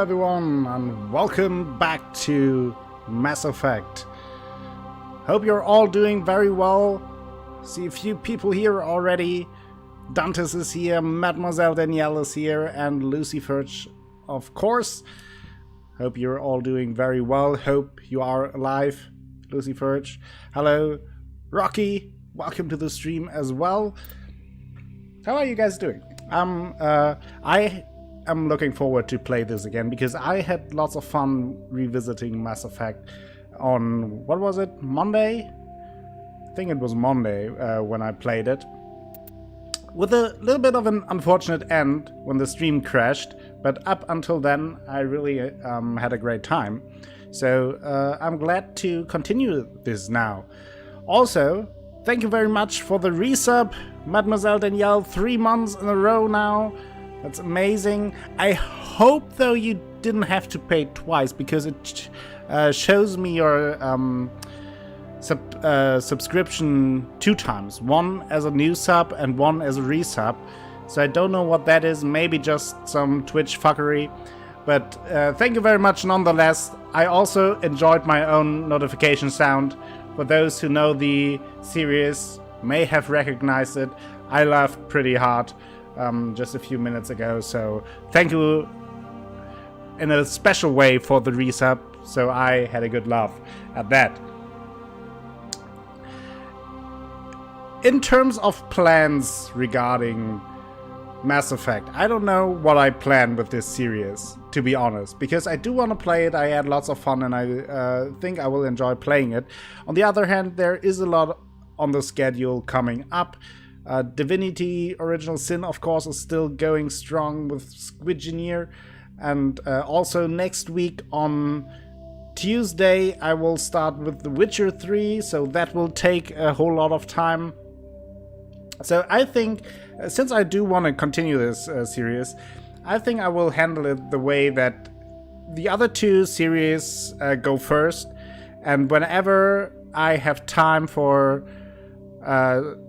everyone, and welcome back to Mass Effect. Hope you're all doing very well. See a few people here already. Dantes is here, Mademoiselle Danielle is here, and Lucy Furch, of course. Hope you're all doing very well. Hope you are alive, Lucy Furch. Hello, Rocky. Welcome to the stream as well. How are you guys doing? I am looking forward to play this again because I had lots of fun revisiting Mass Effect on, what was it, Monday? I think it was Monday when I played it. With a little bit of an unfortunate end when the stream crashed, but up until then I really had a great time. So I'm glad to continue this now. Also, thank you very much for the resub, Mademoiselle Danielle, 3 months in a row now. That's amazing. I hope, though, you didn't have to pay twice, because it shows me your subscription 2 times. One as a new sub and one as a resub. So I don't know what that is. Maybe just some Twitch fuckery. But thank you very much nonetheless. I also enjoyed my own notification sound. For those who know the series, may have recognized it. I laughed pretty hard just a few minutes ago, so thank you in a special way for the resub, so I had a good laugh at that. In terms of plans regarding Mass Effect, I don't know what I plan with this series, to be honest, because I do want to play it. I had lots of fun and I think I will enjoy playing it. On the other hand, there is a lot on the schedule coming up. Divinity Original Sin, of course, is still going strong with Squidgineer, and also next week on Tuesday I will start with The Witcher 3, so that will take a whole lot of time. So I think, since I do want to continue this series, I think I will handle it the way that the other 2 series go first, and whenever I have time for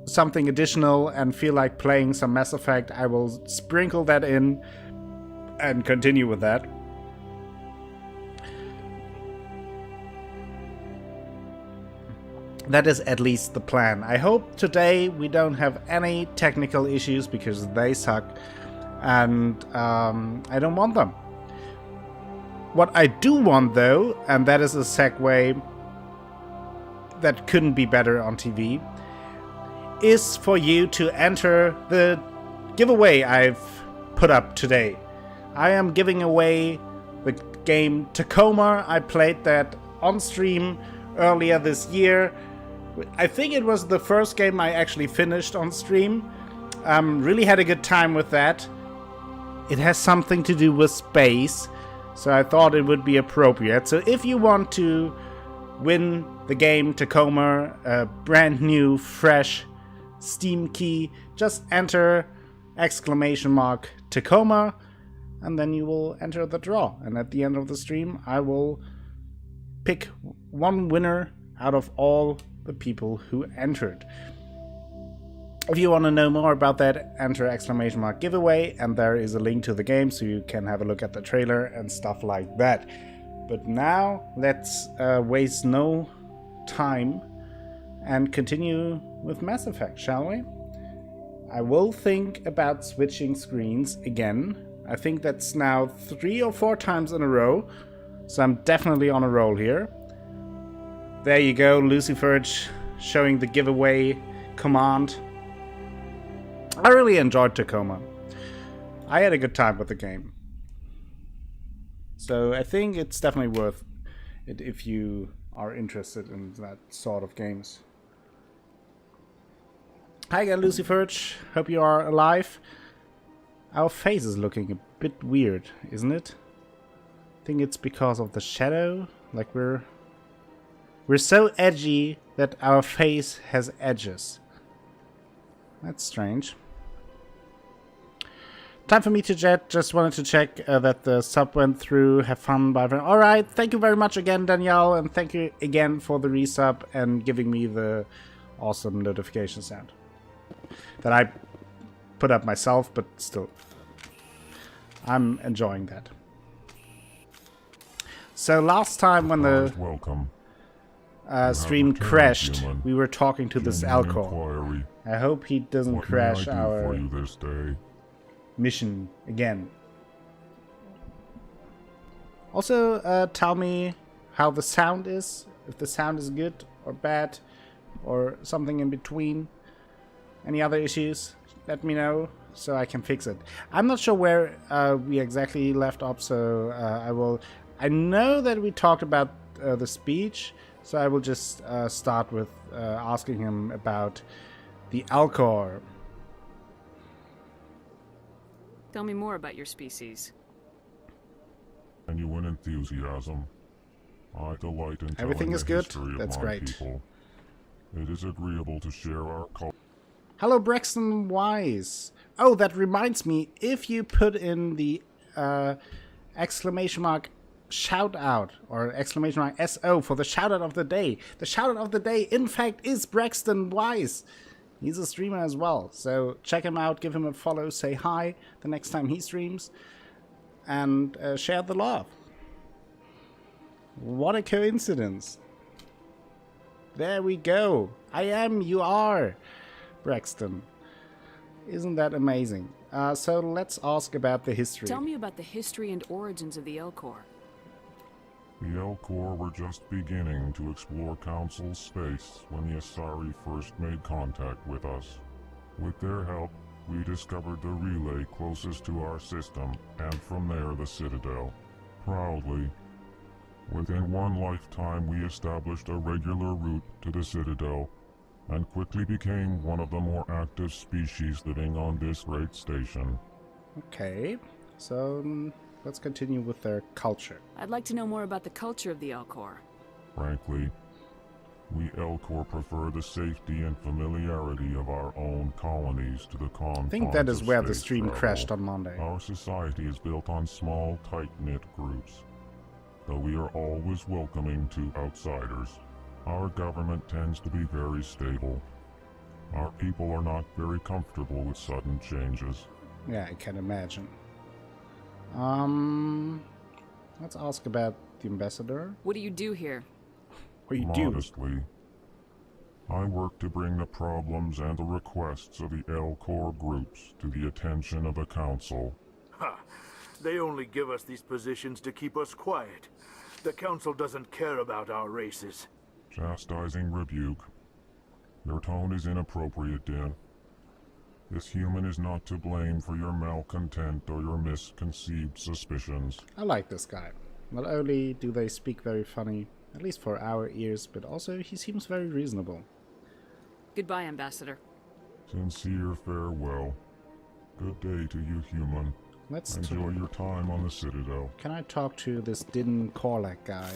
something additional and feel like playing some Mass Effect, I will sprinkle that in and continue with that. That is at least the plan. I hope today we don't have any technical issues, because they suck and I don't want them. What I do want, though, and that is a segue that couldn't be better on TV, is for you to enter the giveaway I've put up today. I am giving away the game Tacoma. I played that on stream earlier this year. I think it was the first game I actually finished on stream. Really had a good time with that. It has something to do with space, so I thought it would be appropriate. So if you want to win the game Tacoma, a brand new, fresh Steam key, just enter !Tacoma, and then you will enter the draw. And at the end of the stream, I will pick one winner out of all the people who entered. If you want to know more about that, enter !giveaway, and there is a link to the game, so you can have a look at the trailer and stuff like that. But now, let's waste no time and continue with Mass Effect, shall we? I will think about switching screens again. I think that's now 3 or 4 times in a row, so I'm definitely on a roll here. There you go, Lucy Furch showing the giveaway command. I really enjoyed Tacoma. I had a good time with the game. So I think it's definitely worth it if you are interested in that sort of games. Hi again, Lucy Furch. Hope you are alive. Our face is looking a bit weird, isn't it? I think it's because of the shadow. Like we're so edgy that our face has edges. That's strange. Time for me to jet. Just wanted to check that the sub went through. Have fun. Bye. Alright, thank you very much again, Danielle. And thank you again for the resub and giving me the awesome notification sound that I put up myself, but still, I'm enjoying that. So last time when the welcome. stream returned, crashed, human. we were talking to this Genuine Alcor. inquiry. I hope he doesn't What crash may I do for our you this day? mission again. Also, tell me how the sound is, if the sound is good or bad, or something in between. Any other issues, let me know so I can fix it. I'm not sure where we exactly left off, so I know that we talked about the speech, so I will just start with asking him about the Alcor. Tell me more about your species. Genuine enthusiasm. I delight in Everything telling is the good? history of That's my great. people. It is agreeable to share our culture. Hello, Braxton Wise. Oh, that reminds me, if you put in the exclamation mark shout out or exclamation mark SO for the shout out of the day, the shout out of the day, in fact, is Braxton Wise. He's a streamer as well, so check him out, give him a follow, say hi the next time he streams, and share the love. What a coincidence. There we go. I am, you are, Braxton. Isn't that amazing? So let's ask about the history. Tell me about the history and origins of the Elcor. The Elcor were just beginning to explore Council's space when the Asari first made contact with us. With their help, we discovered the relay closest to our system, and from there the Citadel. Proudly, within one lifetime we established a regular route to the Citadel, and quickly became one of the more active species living on this great station. Okay, so let's continue with their culture. I'd like to know more about the culture of the Elcor. Frankly, we Elcor prefer the safety and familiarity of our own colonies to the confines I think that is of where the space stream travel. crashed on Monday. Our society is built on small, tight-knit groups, though we are always welcoming to outsiders. Our government tends to be very stable. Our people are not very comfortable with sudden changes. Yeah, I can imagine. Let's ask about the ambassador. What do you do here? What do you do? Modestly, I work to bring the problems and the requests of the Elcor groups to the attention of the Council. Ha! They only give us these positions to keep us quiet. The Council doesn't care about our races. Chastising rebuke. Your tone is inappropriate, Din. This human is not to blame for your malcontent or your misconceived suspicions. I like this guy. Not only do they speak very funny, at least for our ears, but also he seems very reasonable. Goodbye, Ambassador. Sincere farewell. Good day to you, human. Let's Enjoy your time on the Citadel. Can I talk to this Din Korlak guy?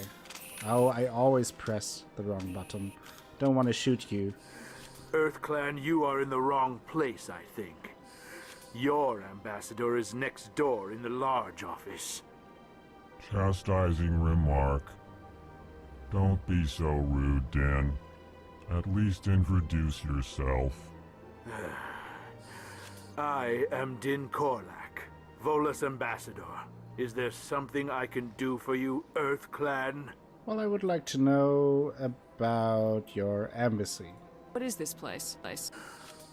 Oh, I always press the wrong button. Don't want to shoot you. EarthClan, you are in the wrong place, I think. Your ambassador is next door in the large office. Chastising remark. Don't be so rude, Din. At least introduce yourself. I am Din Korlak, Volus ambassador. Is there something I can do for you, EarthClan? Well, I would like to know about your embassy. What is this place?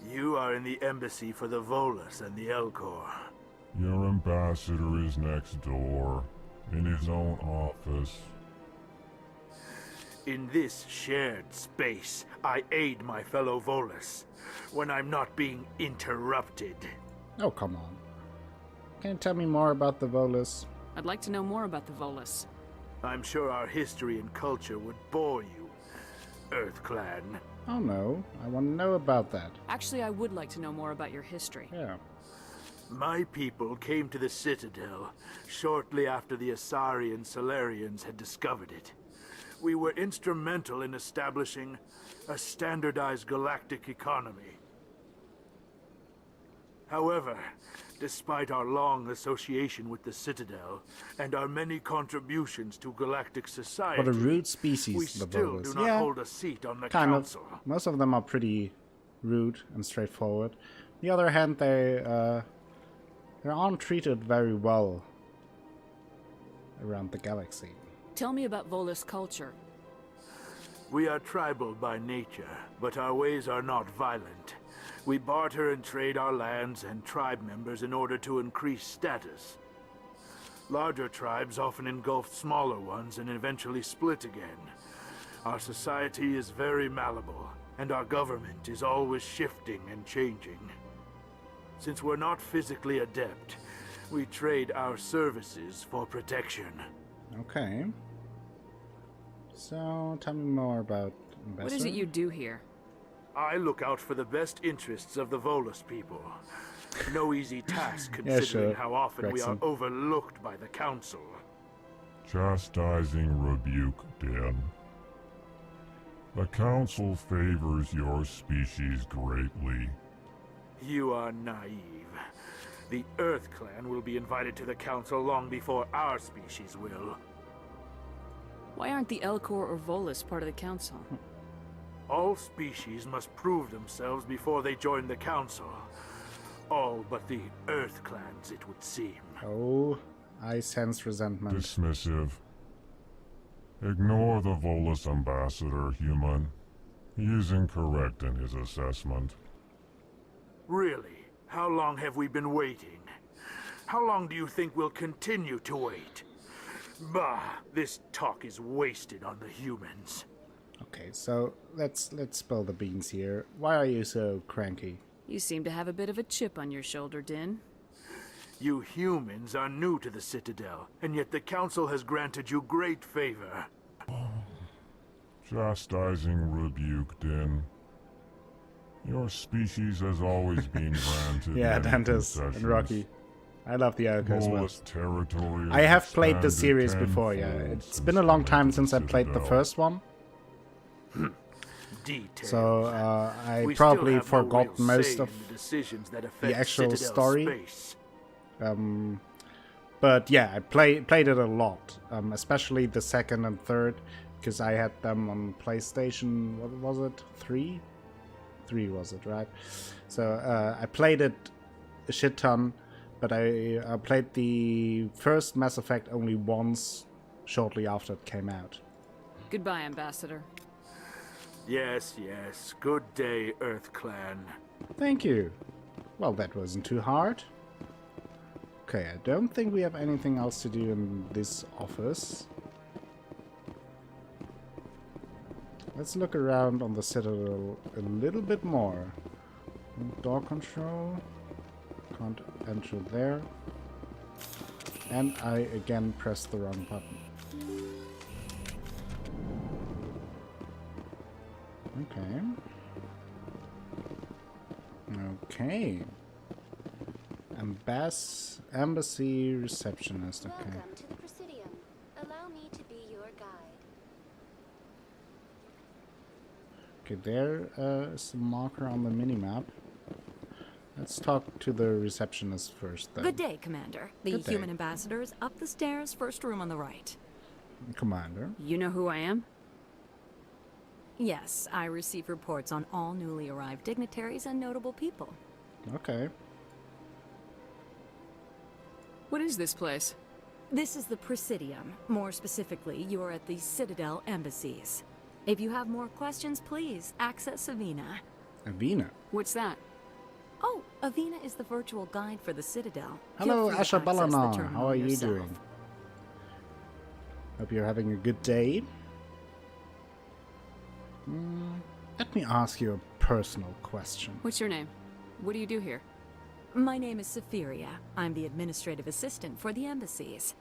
You are in the embassy for the Volus and the Elcor. Your ambassador is next door, in his own office. In this shared space, I aid my fellow Volus when I'm not being interrupted. Oh, come on. Can you tell me more about the Volus? I'd like to know more about the Volus. I'm sure our history and culture would bore you, EarthClan. Oh no, I want to know about that. Actually, I would like to know more about your history. Yeah. My people came to the Citadel shortly after the Asari and Solarians had discovered it. We were instrumental in establishing a standardized galactic economy. However, despite our long association with the Citadel and our many contributions to galactic society, What a rude species, we the still Volus. do not Yeah, hold a seat on the kind council. of. Most of them are pretty rude and straightforward. On the other hand, they aren't treated very well around the galaxy. Tell me about Volus culture. We are tribal by nature, but our ways are not violent. We barter and trade our lands and tribe members in order to increase status. Larger tribes often engulf smaller ones and eventually split again. Our society is very malleable, and our government is always shifting and changing. Since we're not physically adept, we trade our services for protection. Okay. So, tell me more about Ambassador. What is it you do here? I look out for the best interests of the Volus people. No easy task Yeah, considering sure. how often we are Gregson. overlooked by the Council. Chastising rebuke, Din. The Council favors your species greatly. You are naive. The Earth Clan will be invited to the Council long before our species will. Why aren't the Elcor or Volus part of the council? All species must prove themselves before they join the Council. All but the Earth Clans, it would seem. Oh, I sense resentment. Dismissive. Ignore the Volus ambassador, human. He is incorrect in his assessment. Really? How long have we been waiting? How long do you think we'll continue to wait? Bah, this talk is wasted on the humans. Okay, so let's spill the beans here. Why are you so cranky? You seem to have a bit of a chip on your shoulder, Din. You humans are new to the Citadel, and yet the Council has granted you great favor. Chastising rebuke, Din. Your species has always been granted Yeah, many Dantes and concessions. Rocky. I love the Elko as well. Volus territory I have played the expanded series before, yeah. tenfold It's since been a long the time Lake since I played the Citadel. first one, Details. so I We still probably have no forgot real most say of in the decisions that affect actual Citadel's story. space. But yeah, I played it a lot, especially the second and third, because I had them on PlayStation. What was it? 3 was it, right? So I played it a shit ton, but I played the first Mass Effect only once, shortly after it came out. Goodbye, Ambassador. Yes, yes. Good day, Earth Clan. Thank you. Well, that wasn't too hard. Okay, I don't think we have anything else to do in this office. Let's look around on the Citadel a little bit more. Door control. Can't enter there. And I again pressed the wrong button. Okay. Embassy receptionist. Okay. Welcome to the Presidium. Allow me to be your guide. Okay, there is a marker on the minimap. Let's talk to the receptionist first, then. Good day, Commander. The Good day. human ambassador is up the stairs, first room on the right. Commander. You know who I am? Yes, I receive reports on all newly arrived dignitaries and notable people. Okay. What is this place? This is the Presidium. More specifically, you are at the Citadel embassies. If you have more questions, please access Avina. Avina. What's that? Oh, Avina is the virtual guide for the Citadel. Hello, Feel free to Asha access the Balanar. terminal How are you yourself. doing? Hope you're having a good day. Let me ask you a personal question. What's your name? What do you do here? My name is Safiria. I'm the administrative assistant for the embassies.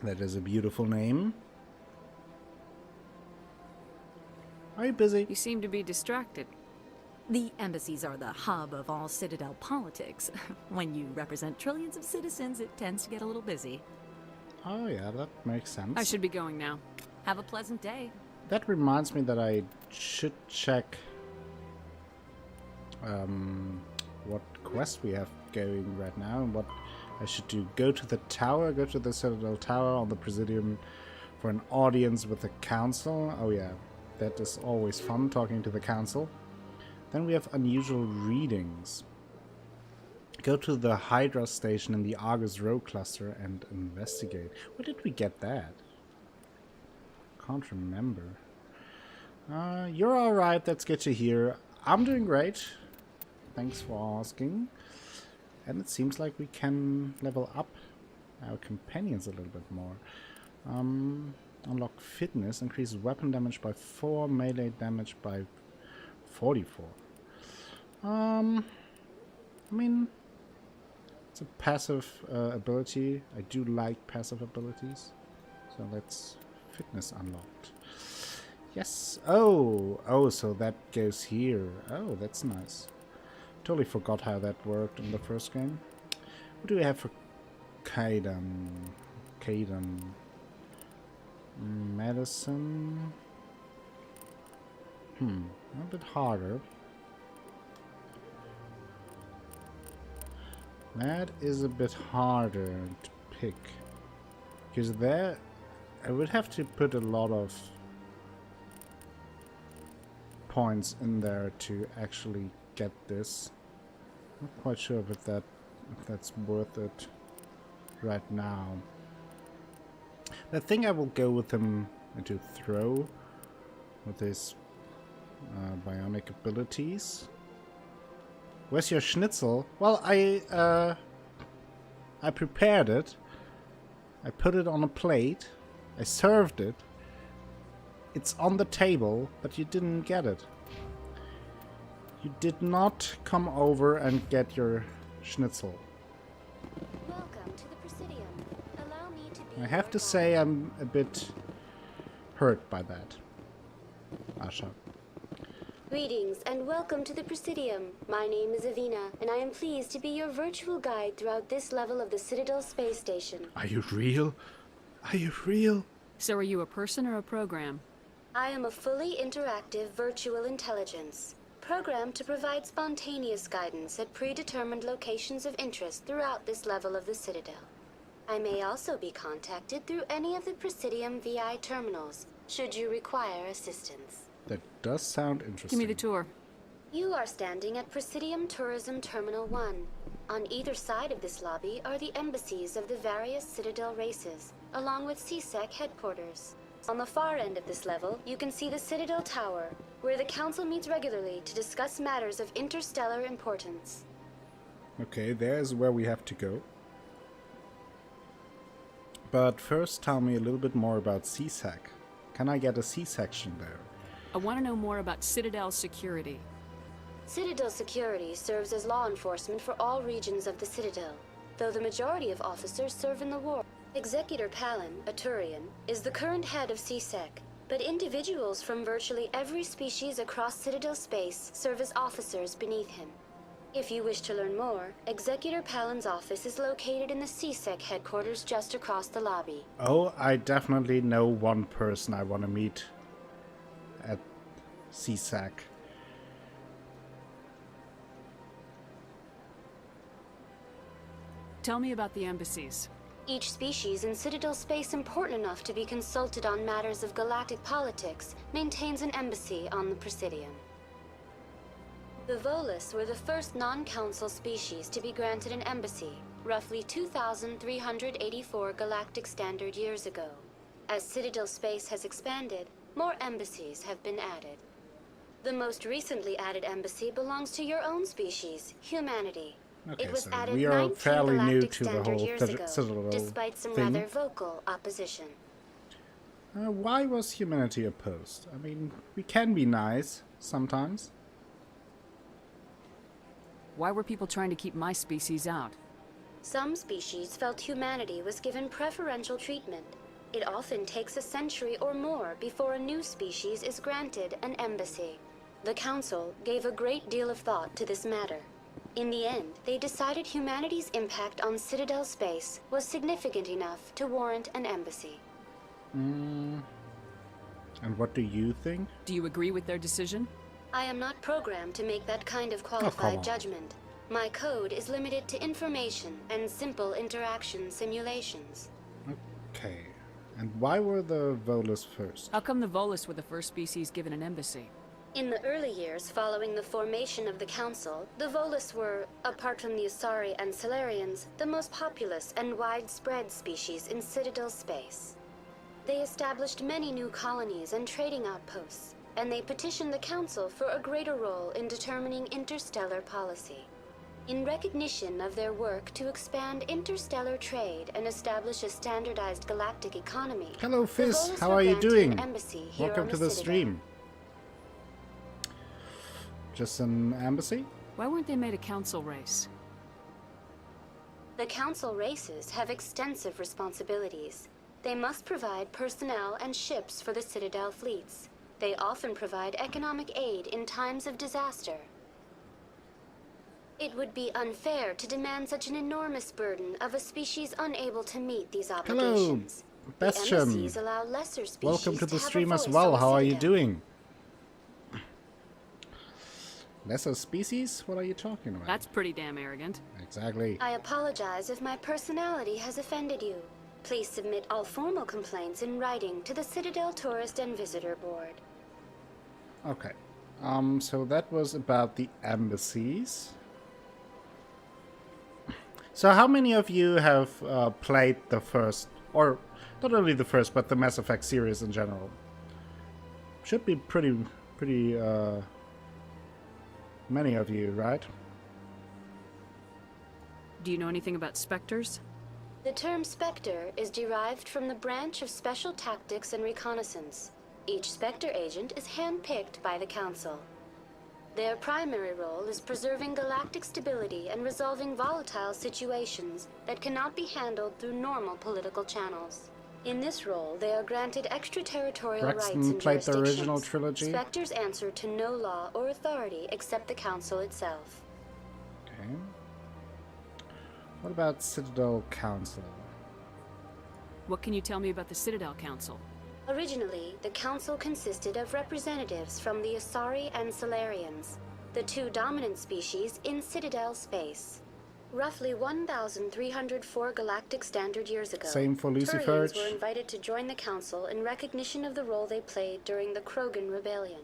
That is a beautiful name. Are you busy? You seem to be distracted. The embassies are the hub of all Citadel politics. When you represent trillions of citizens, it tends to get a little busy. Oh yeah, that makes sense. I should be going now. Have a pleasant day. That reminds me that I should check what quest we have going right now and what I should do. Go to the tower, go to the Citadel Tower on the Presidium for an audience with the Council. Oh yeah, that is always fun, talking to the Council. Then we have unusual readings. Go to the Hydra station in the Argus Row cluster and investigate. Where did we get that? can't remember. You're alright, that's good to hear. I'm doing great. Thanks for asking. And it seems like we can level up our companions a little bit more. Unlock fitness, increases weapon damage by 4, melee damage by 44. I mean, it's a passive ability. I do like passive abilities. So let's fitness unlocked. Yes. Oh, so that goes here. Oh, that's nice. Totally forgot how that worked in the first game. What do we have for Kaiden? Medicine. A bit harder. That is a bit harder to pick. Because there, I would have to put a lot of points in there to actually get this. Not quite sure if that's worth it right now. I think I will go with him into throw with his bionic abilities. Where's your schnitzel? Well, I prepared it. I put it on a plate. I served it. It's on the table, but you didn't get it. You did not come over and get your schnitzel. Welcome to the Presidium. Allow me to be I have your to guide. say I'm a bit hurt by that. Asha. Greetings and welcome to the Presidium. My name is Avina, and I am pleased to be your virtual guide throughout this level of the Citadel space station. Are you real? Are you real? So are you a person or a program? I am a fully interactive virtual intelligence, programmed to provide spontaneous guidance at predetermined locations of interest throughout this level of the Citadel. I may also be contacted through any of the Presidium VI terminals, should you require assistance. That does sound Give interesting. me the tour. You are standing at Presidium Tourism Terminal 1. On either side of this lobby are the embassies of the various Citadel races, along with CSEC headquarters. On the far end of this level, you can see the Citadel Tower, where the Council meets regularly to discuss matters of interstellar importance. Okay, there's where we have to go. But first, tell me a little bit more about CSEC. Can I get a C-section there? I want to know more about Citadel security. Citadel security serves as law enforcement for all regions of the Citadel, though the majority of officers serve in the war. Executor Palin, a Turian, is the current head of CSEC, but individuals from virtually every species across Citadel space serve as officers beneath him. If you wish to learn more, Executor Palin's office is located in the CSEC headquarters just across the lobby. Oh, I definitely know one person I want to meet at CSEC. Tell me about the embassies. Each species in Citadel space important enough to be consulted on matters of galactic politics maintains an embassy on the Presidium. The Volus were the first non-council species to be granted an embassy, roughly 2,384 galactic standard years ago. As Citadel space has expanded, more embassies have been added. The most recently added embassy belongs to your own species, humanity. Okay, It was so added we are 19 fairly new galactic to the standard whole years ago, Citadel despite some thing. rather vocal opposition. Why was humanity opposed? I mean, we can be nice sometimes. Why were people trying to keep my species out? Some species felt humanity was given preferential treatment. It often takes a century or more before a new species is granted an embassy. The Council gave a great deal of thought to this matter. In the end, they decided humanity's impact on Citadel space was significant enough to warrant an embassy. And what do you think? Do you agree with their decision? I am not programmed to make that kind of come qualified on. judgment. My code is limited to information and simple interaction simulations. Okay. And why were the Volus first? How come the Volus were the first species given an embassy? In the early years following the formation of the Council, the Volus were, apart from the Asari and Solarians, the most populous and widespread species in Citadel space. They established many new colonies and trading outposts, and they petitioned the Council for a greater role in determining interstellar policy. In recognition of their work to expand interstellar trade and establish a standardized galactic economy. Hello, the Fizz. Volus How were are you granted doing? an embassy here Welcome on to the Citadel. stream. Just an embassy? Why weren't they made a council race? The Council races have extensive responsibilities. They must provide personnel and ships for the Citadel fleets. They often provide economic aid in times of disaster. It would be unfair to demand such an enormous burden of a species unable to meet these obligations. The Bastion. embassies allow lesser species Welcome to the have a stream as voice well. on the How are you Citadel. doing? Lesser species? What are you talking about? That's pretty damn arrogant. Exactly. I apologize if my personality has offended you. Please submit all formal complaints in writing to the Citadel Tourist and Visitor Board. Okay. So that was about the embassies. So how many of you have played the first, or not only the first, but the Mass Effect series in general? Should be pretty many of you, right? Do you know anything about specters? The term Spectre is derived from the branch of Special Tactics and Reconnaissance. Each Spectre agent is handpicked by the Council. Their primary role is preserving galactic stability and resolving volatile situations that cannot be handled through normal political channels. In this role, they are granted extraterritorial rights Braxton and played the jurisdictions. original trilogy. Spectres answer to no law or authority except the Council itself. Okay. What about Citadel Council? What can you tell me about the Citadel Council? Originally, the Council consisted of representatives from the Asari and Solarians, the two dominant species in Citadel space. Roughly 1,304 galactic standard years ago, Same for Lucifer. Turians were invited to join the Council in recognition of the role they played during the Krogan Rebellion.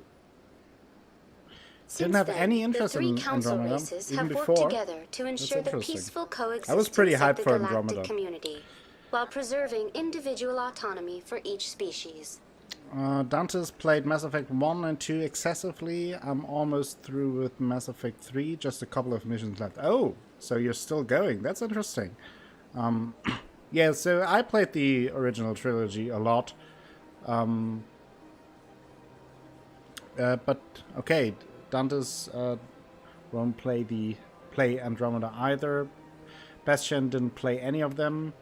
Didn't have Since any then, interest the three in council Andromeda, races even have worked before. together to ensure the interesting. peaceful coexistence I was pretty hyped of the for galactic Andromeda. community, while preserving individual autonomy for each species. Dante's played Mass Effect 1 and 2 excessively. I'm almost through with Mass Effect 3, just a couple of missions left. Oh, so you're still going. That's interesting. Yeah, so I played the original trilogy a lot. But, okay, Dante's won't play Andromeda either. Bastion didn't play any of them.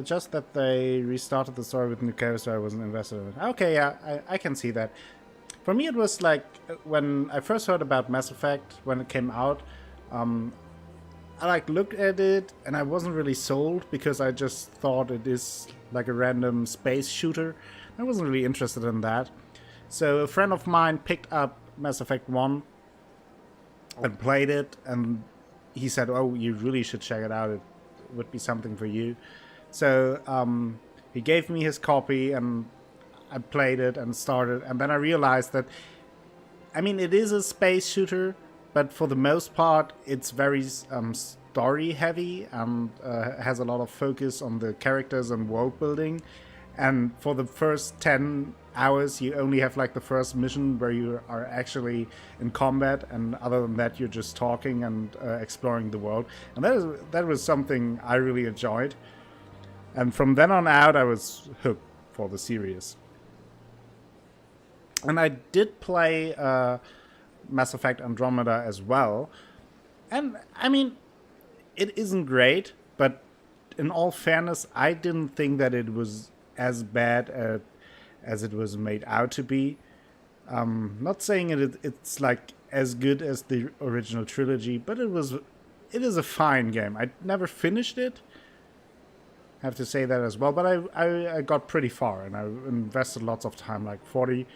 Just that they restarted the story with new characters, so I wasn't invested in it. Okay, yeah, I can see that. For me, it was like when I first heard about Mass Effect when it came out. I like looked at it and I wasn't really sold because I just thought it is like a random space shooter. I wasn't really interested in that. So a friend of mine picked up Mass Effect 1 and played it, and he said, "Oh, you really should check it out. It would be something for you." So he gave me his copy and I played it and started, and then I realized that, I mean, it is a space shooter, but for the most part it's very story heavy and has a lot of focus on the characters and world building. And for the first 10 hours you only have like the first mission where you are actually in combat, and other than that you're just talking and exploring the world, and that was something I really enjoyed. And from then on out I was hooked for the series. And I did play Mass Effect Andromeda as well, and I mean, it isn't great, but in all fairness I didn't think that it was as bad as it was made out to be. Not saying it's like as good as the original trilogy, but it is a fine game. I never finished it, I have to say that as well, but I got pretty far and I invested lots of time, like 40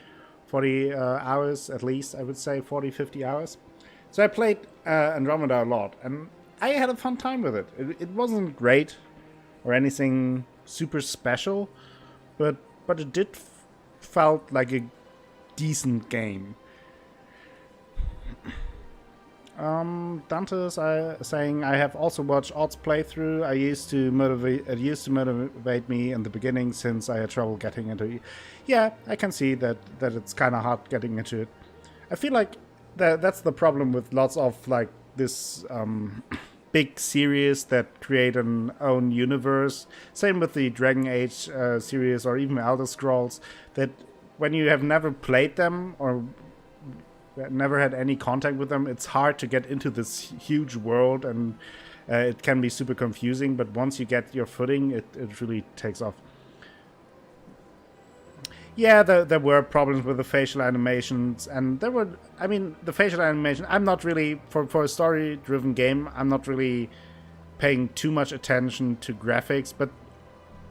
hours at least, I would say 40-50 hours. So I played Andromeda a lot and I had a fun time with it. It wasn't great or anything super special, but it did felt like a decent game. Dante's saying I have also watched Odd's playthrough. It used to motivate me in the beginning since I had trouble getting into it. Yeah, I can see that it's kind of hard getting into it. I feel like that's the problem with lots of like this big series that create an own universe. Same with the Dragon Age series or even Elder Scrolls. That when you have never played them or never had any contact with them, it's hard to get into this huge world, and it can be super confusing, but once you get your footing, it really takes off. Yeah, there were problems with the facial animations, and the facial animation, I'm not really, for a story-driven game, I'm not really paying too much attention to graphics, but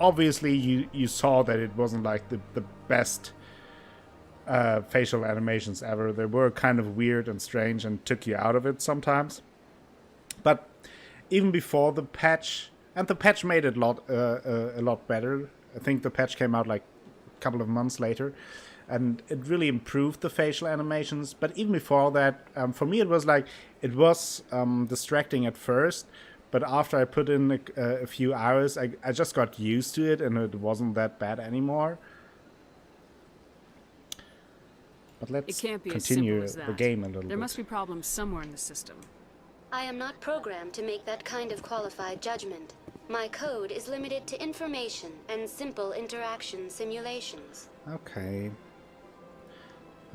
obviously you saw that it wasn't like the best facial animations ever. They were kind of weird and strange and took you out of it sometimes. But even before the patch, and the patch made it a lot better. I think the patch came out like a couple of months later, and it really improved the facial animations. But even before that, for me it was distracting at first. But after I put in a few hours, I just got used to it, and it wasn't that bad anymore. But let's continue the game a little bit. There must be problems somewhere in the system. I am not programmed to make that kind of qualified judgment. My code is limited to information and simple interaction simulations. Okay.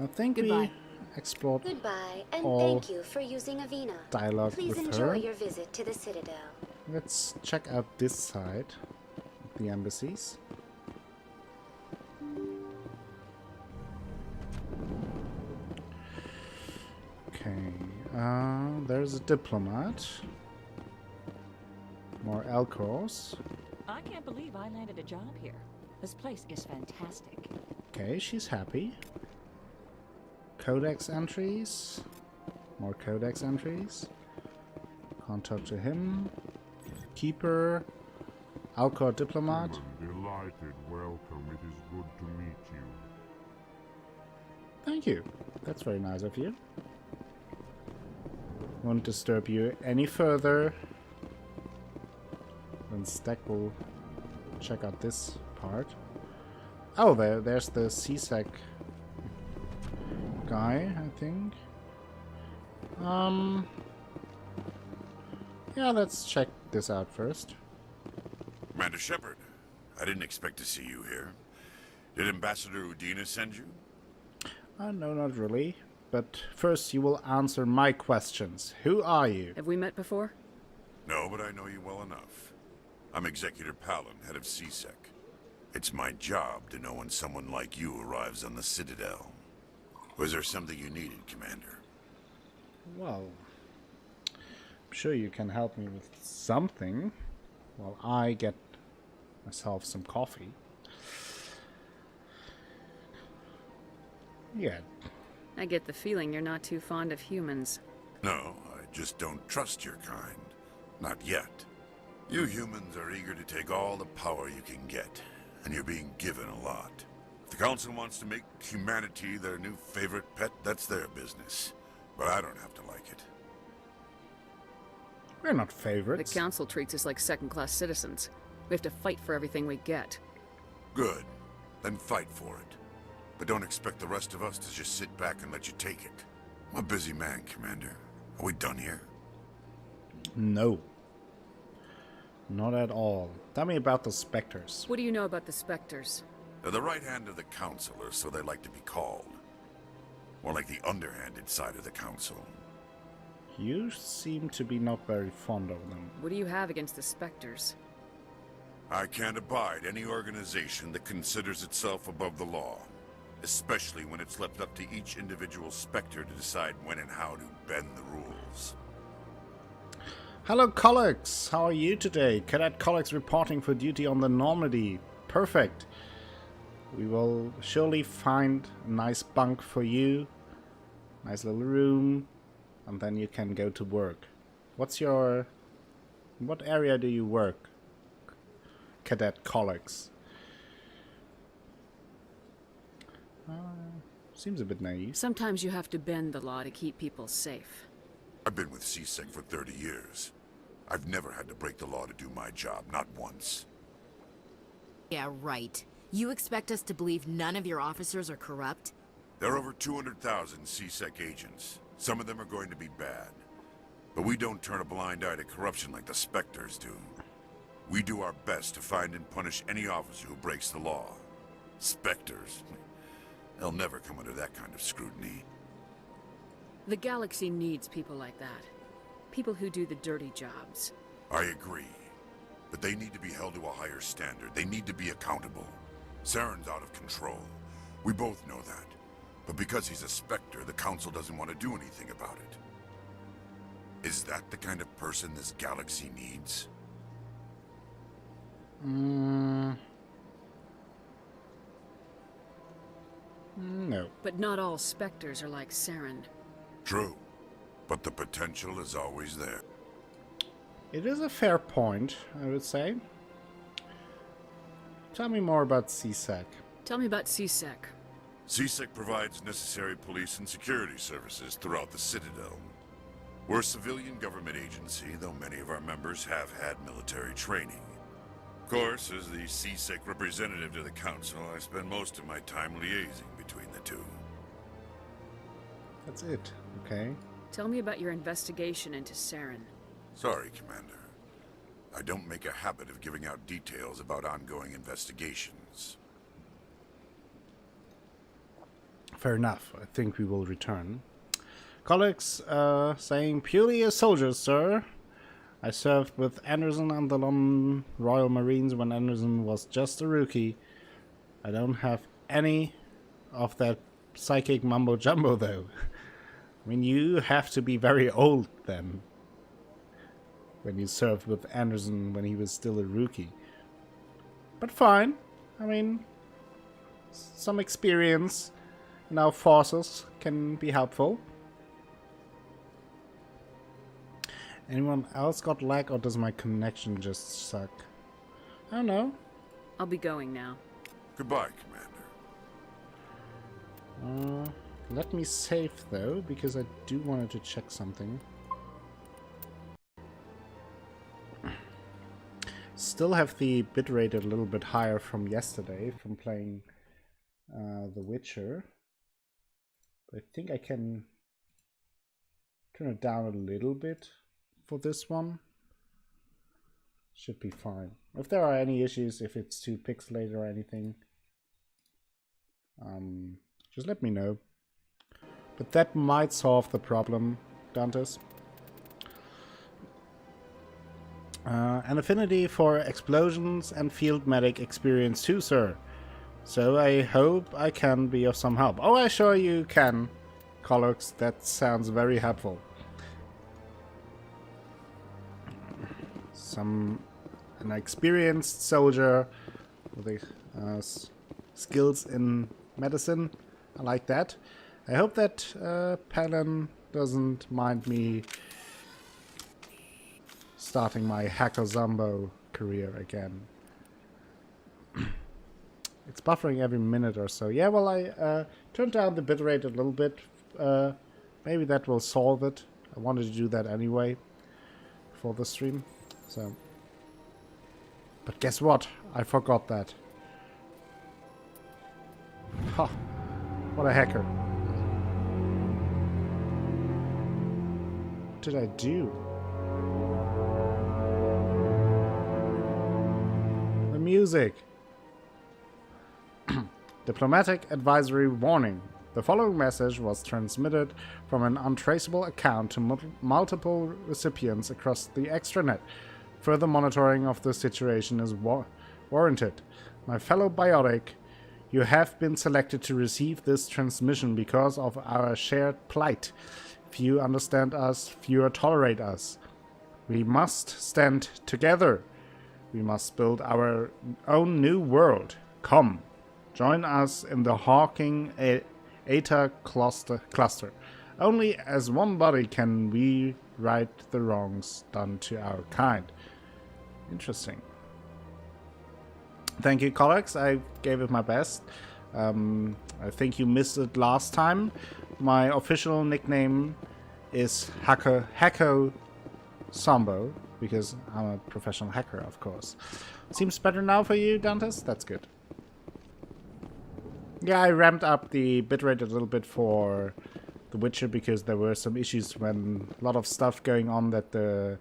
I think Goodbye. we explored Goodbye, and all thank you for using Avina. dialogue Please with enjoy her. your visit to the Citadel. Let's check out this side of the embassies. Okay, there's a diplomat. More Elcors. I can't believe I landed a job here. This place is fantastic. Okay, she's happy. Codex entries. More codex entries. Can't talk to him. Keeper. Alcor diplomat. Delighted welcome. It is good to meet you. Thank you. That's very nice of you. Won't disturb you any further. Then Stack will check out this part. Oh, there's the CSEC guy, I think. Yeah, let's check this out first. Commander Shepard, I didn't expect to see you here. Did Ambassador Udina send you? No, not really. But first you will answer my questions. Who are you? Have we met before? No, but I know you well enough. I'm Executor Palin, head of CSEC. It's my job to know when someone like you arrives on the Citadel. Was there something you needed, Commander? Well, I'm sure you can help me with something while I get myself some coffee. Yeah. I get the feeling you're not too fond of humans. No, I just don't trust your kind. Not yet. You humans are eager to take all the power you can get, and you're being given a lot. If the Council wants to make humanity their new favorite pet, that's their business. But I don't have to like it. We're not The favorites. Council treats us like second-class citizens. We have to fight for everything we get. Good. Then fight for it. But don't expect the rest of us to just sit back and let you take it. I'm a busy man, Commander. Are we done here? No. Not at all. Tell me about the Spectres. What do you know about the Spectres? They're the right hand of the Council, or so they like to be called. More like the underhanded side of the Council. You seem to be not very fond of them. What do you have against the Spectres? I can't abide any organization that considers itself above the law. Especially when it's left up to each individual Spectre to decide when and how to bend the rules. Hello, Colleagues! How are you today? Cadet Colleagues reporting for duty on the Normandy. Perfect. We will surely find a nice bunk for you. Nice little room. And then you can go to work. What area do you work? Cadet Colleagues. Seems a bit naive. Sometimes you have to bend the law to keep people safe. I've been with CSEC for 30 years. I've never had to break the law to do my job, not once. Yeah, right. You expect us to believe none of your officers are corrupt? There are over 200,000 CSEC agents. Some of them are going to be bad. But we don't turn a blind eye to corruption like the Spectres do. We do our best to find and punish any officer who breaks the law. Spectres. They'll never come under that kind of scrutiny. The galaxy needs people like that. People who do the dirty jobs. I agree. But they need to be held to a higher standard. They need to be accountable. Saren's out of control. We both know that. But because he's a Spectre, the Council doesn't want to do anything about it. Is that the kind of person this galaxy needs? No. But not all Spectres are like Saren. True. But the potential is always there. It is a fair point, I would say. Tell me more about CSEC. Tell me about CSEC. CSEC provides necessary police and security services throughout the Citadel. We're a civilian government agency, though many of our members have had military training. Of course, as the CSEC representative to the Council, I spend most of my time liaising between the two. That's it, okay? Tell me about your investigation into Saren. Sorry, Commander. I don't make a habit of giving out details about ongoing investigations. Fair enough. I think we will return. Colleagues saying, purely a soldier, sir. I served with Anderson and the London Royal Marines when Anderson was just a rookie. I don't have any of that psychic mumbo-jumbo, though. I mean, you have to be very old, then, when you served with Anderson when he was still a rookie. But fine. I mean, some experience in our forces can be helpful. Anyone else got lag, or does my connection just suck? I don't know. I'll be going now. Goodbye, Commander. Let me save, though, because I do wanted to check something. Still have the bitrate a little bit higher from yesterday, from playing The Witcher. But I think I can turn it down a little bit for this one. Should be fine. If there are any issues, if it's too pixelated or anything, just let me know. But that might solve the problem, Dantes. An affinity for explosions and field medic experience too, sir. So I hope I can be of some help. Oh, I sure you can, Colleagues. That sounds very helpful. An experienced soldier with skills in medicine. I like that. I hope that Palin doesn't mind me starting my Hacker Zombo career again. It's buffering every minute or so. Yeah, well, I turned down the bitrate a little bit. Maybe that will solve it. I wanted to do that anyway for the stream. So, but guess what? I forgot that. Ha! What a hacker. What did I do? The music. Diplomatic advisory warning. The following message was transmitted from an untraceable account to multiple recipients across the extranet. Further monitoring of the situation is warranted. My fellow biotic, you have been selected to receive this transmission because of our shared plight. Few understand us, fewer tolerate us. We must stand together. We must build our own new world. Come, join us in the Hawking Eta cluster. Only as one body can we right the wrongs done to our kind. Interesting. Thank you, colleagues. I gave it my best. I think you missed it last time. My official nickname is Hacko Sambo, because I'm a professional hacker, of course. Seems better now for you, Dantes? That's good. Yeah, I ramped up the bitrate a little bit for The Witcher because there were some issues when a lot of stuff going on that the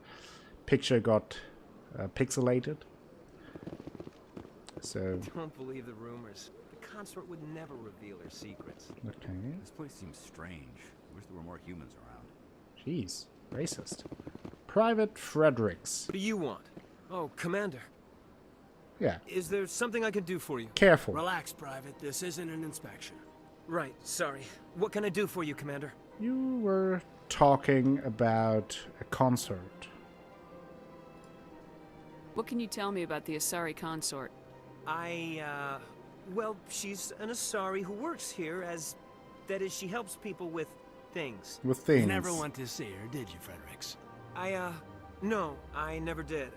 picture got pixelated. So. Don't believe the rumors. The consort would never reveal her secrets. Okay. This place seems strange. I wish there were more humans around. Jeez, racist. Private Fredericks. What do you want? Oh, Commander. Yeah. Is there something I can do for you? Careful. Relax, Private. This isn't an inspection. Right, sorry. What can I do for you, Commander? You were talking about a concert. What can you tell me about the Asari consort? Well, she's an Asari who works here as... That is, she helps people with things. With things. You never went to see her, did you, Fredericks? No, I never did.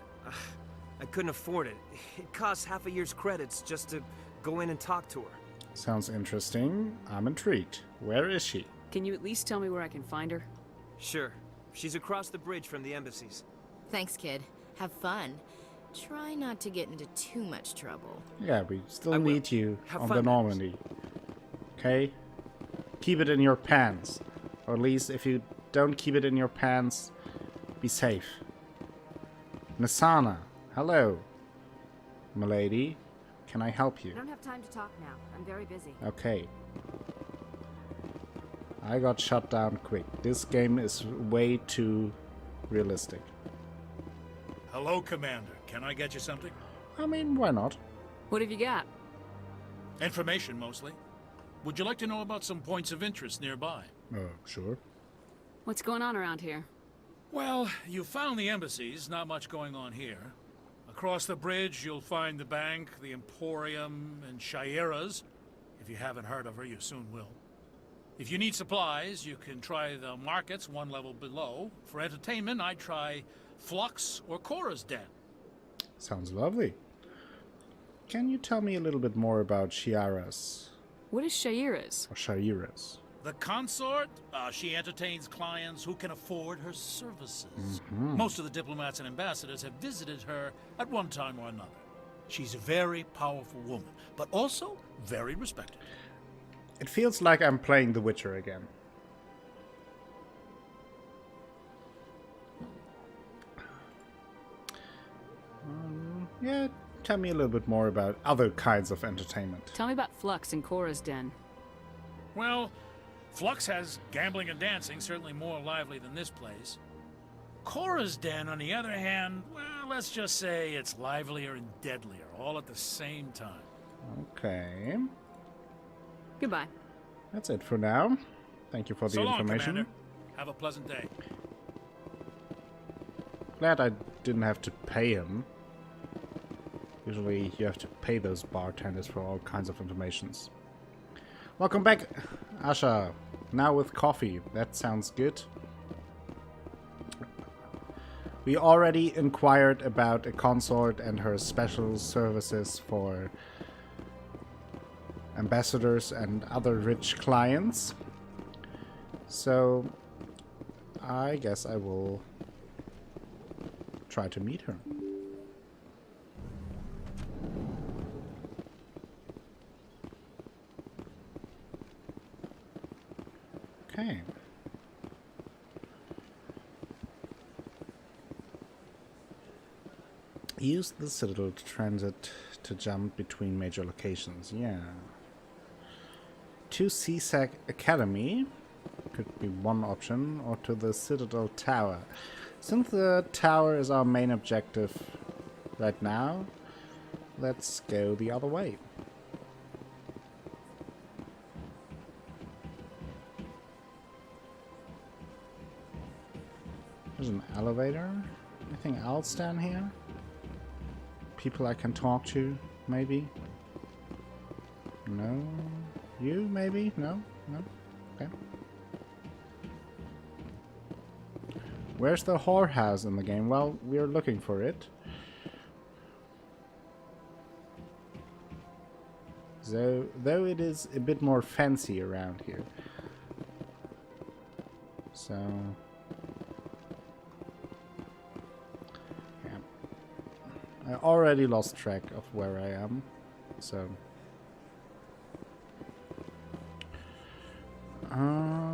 I couldn't afford it. It costs half a year's credits just to go in and talk to her. Sounds interesting. I'm intrigued. Where is she? Can you at least tell me where I can find her? Sure. She's across the bridge from the embassies. Thanks, kid. Have fun. Try not to get into too much trouble. Yeah, we still I will. need you Have on fun, the Normandy. Okay? Keep it in your pants. Or at least if you don't keep it in your pants, be safe. Nasana, hello. Milady, can I help you? I don't have time to talk now. I'm very busy. Okay. I got shut down quick. This game is way too realistic. Hello, Commander. Can I get you something? I mean, why not? What have you got? Information, mostly. Would you like to know about some points of interest nearby? Sure. What's going on around here? Well, you found the embassies. Not much going on here. Across the bridge, you'll find the bank, the Emporium, and Shaira's. If you haven't heard of her, you soon will. If you need supplies, you can try the markets one level below. For entertainment, I'd try Flux or Cora's Den. Sounds lovely. Can you tell me a little bit more about Shiara's? What is Shaira's? Or Shaira's? The consort, she entertains clients who can afford her services. Most of the diplomats and ambassadors have visited her at one time or another. She's a very powerful woman, but also very respected. It feels like I'm playing The Witcher again. Yeah, tell me a little bit more about other kinds of entertainment. Tell me about Flux and Cora's Den. Well, Flux has gambling and dancing, certainly more lively than this place. Cora's Den, on the other hand, well, let's just say it's livelier and deadlier, all at the same time. Okay. Goodbye. That's it for now. Thank you for the So long, information. Commander. Have a pleasant day. Glad I didn't have to pay him. Usually you have to pay those bartenders for all kinds of informations. Welcome back, Asha. Now with coffee. That sounds good. We already inquired about a consort and her special services for ambassadors and other rich clients. So I guess I will try to meet her. Okay. Use the Citadel to transit to jump between major locations. Yeah. To CSAC Academy could be one option, or to the Citadel Tower. Since the tower is our main objective right now, let's go the other way. There's an elevator. Anything else down here? People I can talk to, maybe? No? You, maybe? No? No? Okay. Where's the whorehouse in the game? Well, we're looking for it. So, though it is a bit more fancy around here. So, I already lost track of where I am, so...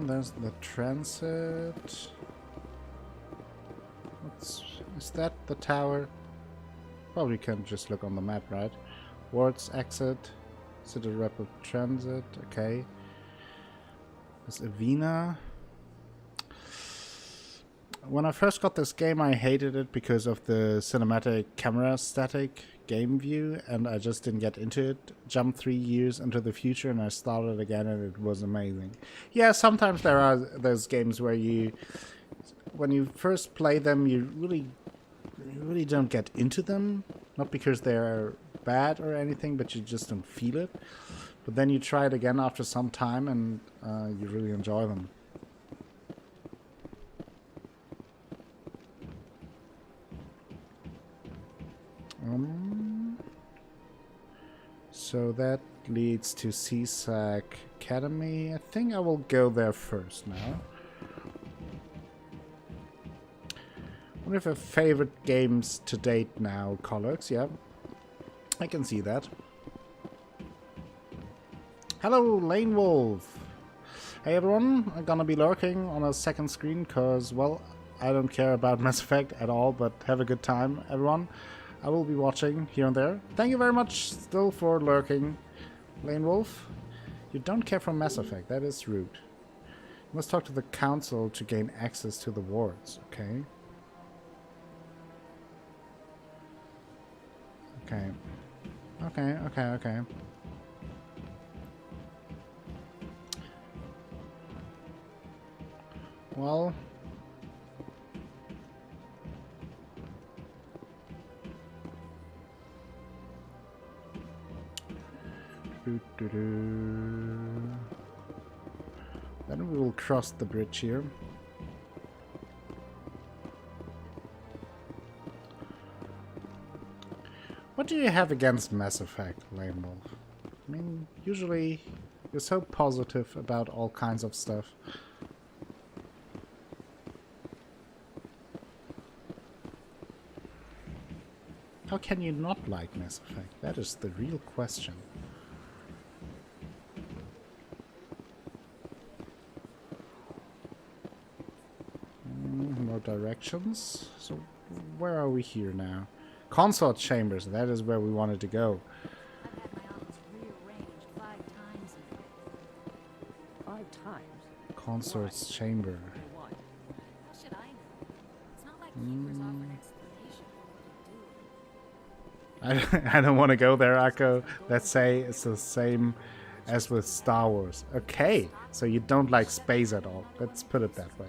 there's the transit. Is that the tower? Probably can just look on the map, right? Wards exit. Citadel Rapid Transit. Okay. There's Avina. When I first got this game, I hated it because of the cinematic camera static game view, and I just didn't get into it. Jumped 3 years into the future, and I started again, and it was amazing. Yeah, sometimes there are those games where when you first play them, you really don't get into them. Not because they're bad or anything, but you just don't feel it. But then you try it again after some time, and you really enjoy them. So that leads to CSAC Academy. I think I will go there first now. One of your favorite games to date now, colleagues. Yeah, I can see that. Hello, Lane Wolf. Hey everyone, I'm gonna be lurking on a second screen because, well, I don't care about Mass Effect at all, but have a good time, everyone. I will be watching here and there. Thank you very much still for lurking, Lane Wolf. You don't care for Mass Effect, that is rude. You must talk to the council to gain access to the wards, okay? Okay. Well... Then we will cross the bridge here. What do you have against Mass Effect, Lane Wolf? I mean, usually you're so positive about all kinds of stuff. How can you not like Mass Effect? That is the real question. More directions. So, where are we here now? Consort chambers, that is where we wanted to go. I've had my office rearranged 5 times now. 5 times? Consort's chamber. How should I know? It's not like Keeper's offered explanation. I don't want to go there, Akko. Let's say it's the same as with Star Wars. Okay, so you don't like space at all. Let's put it that way.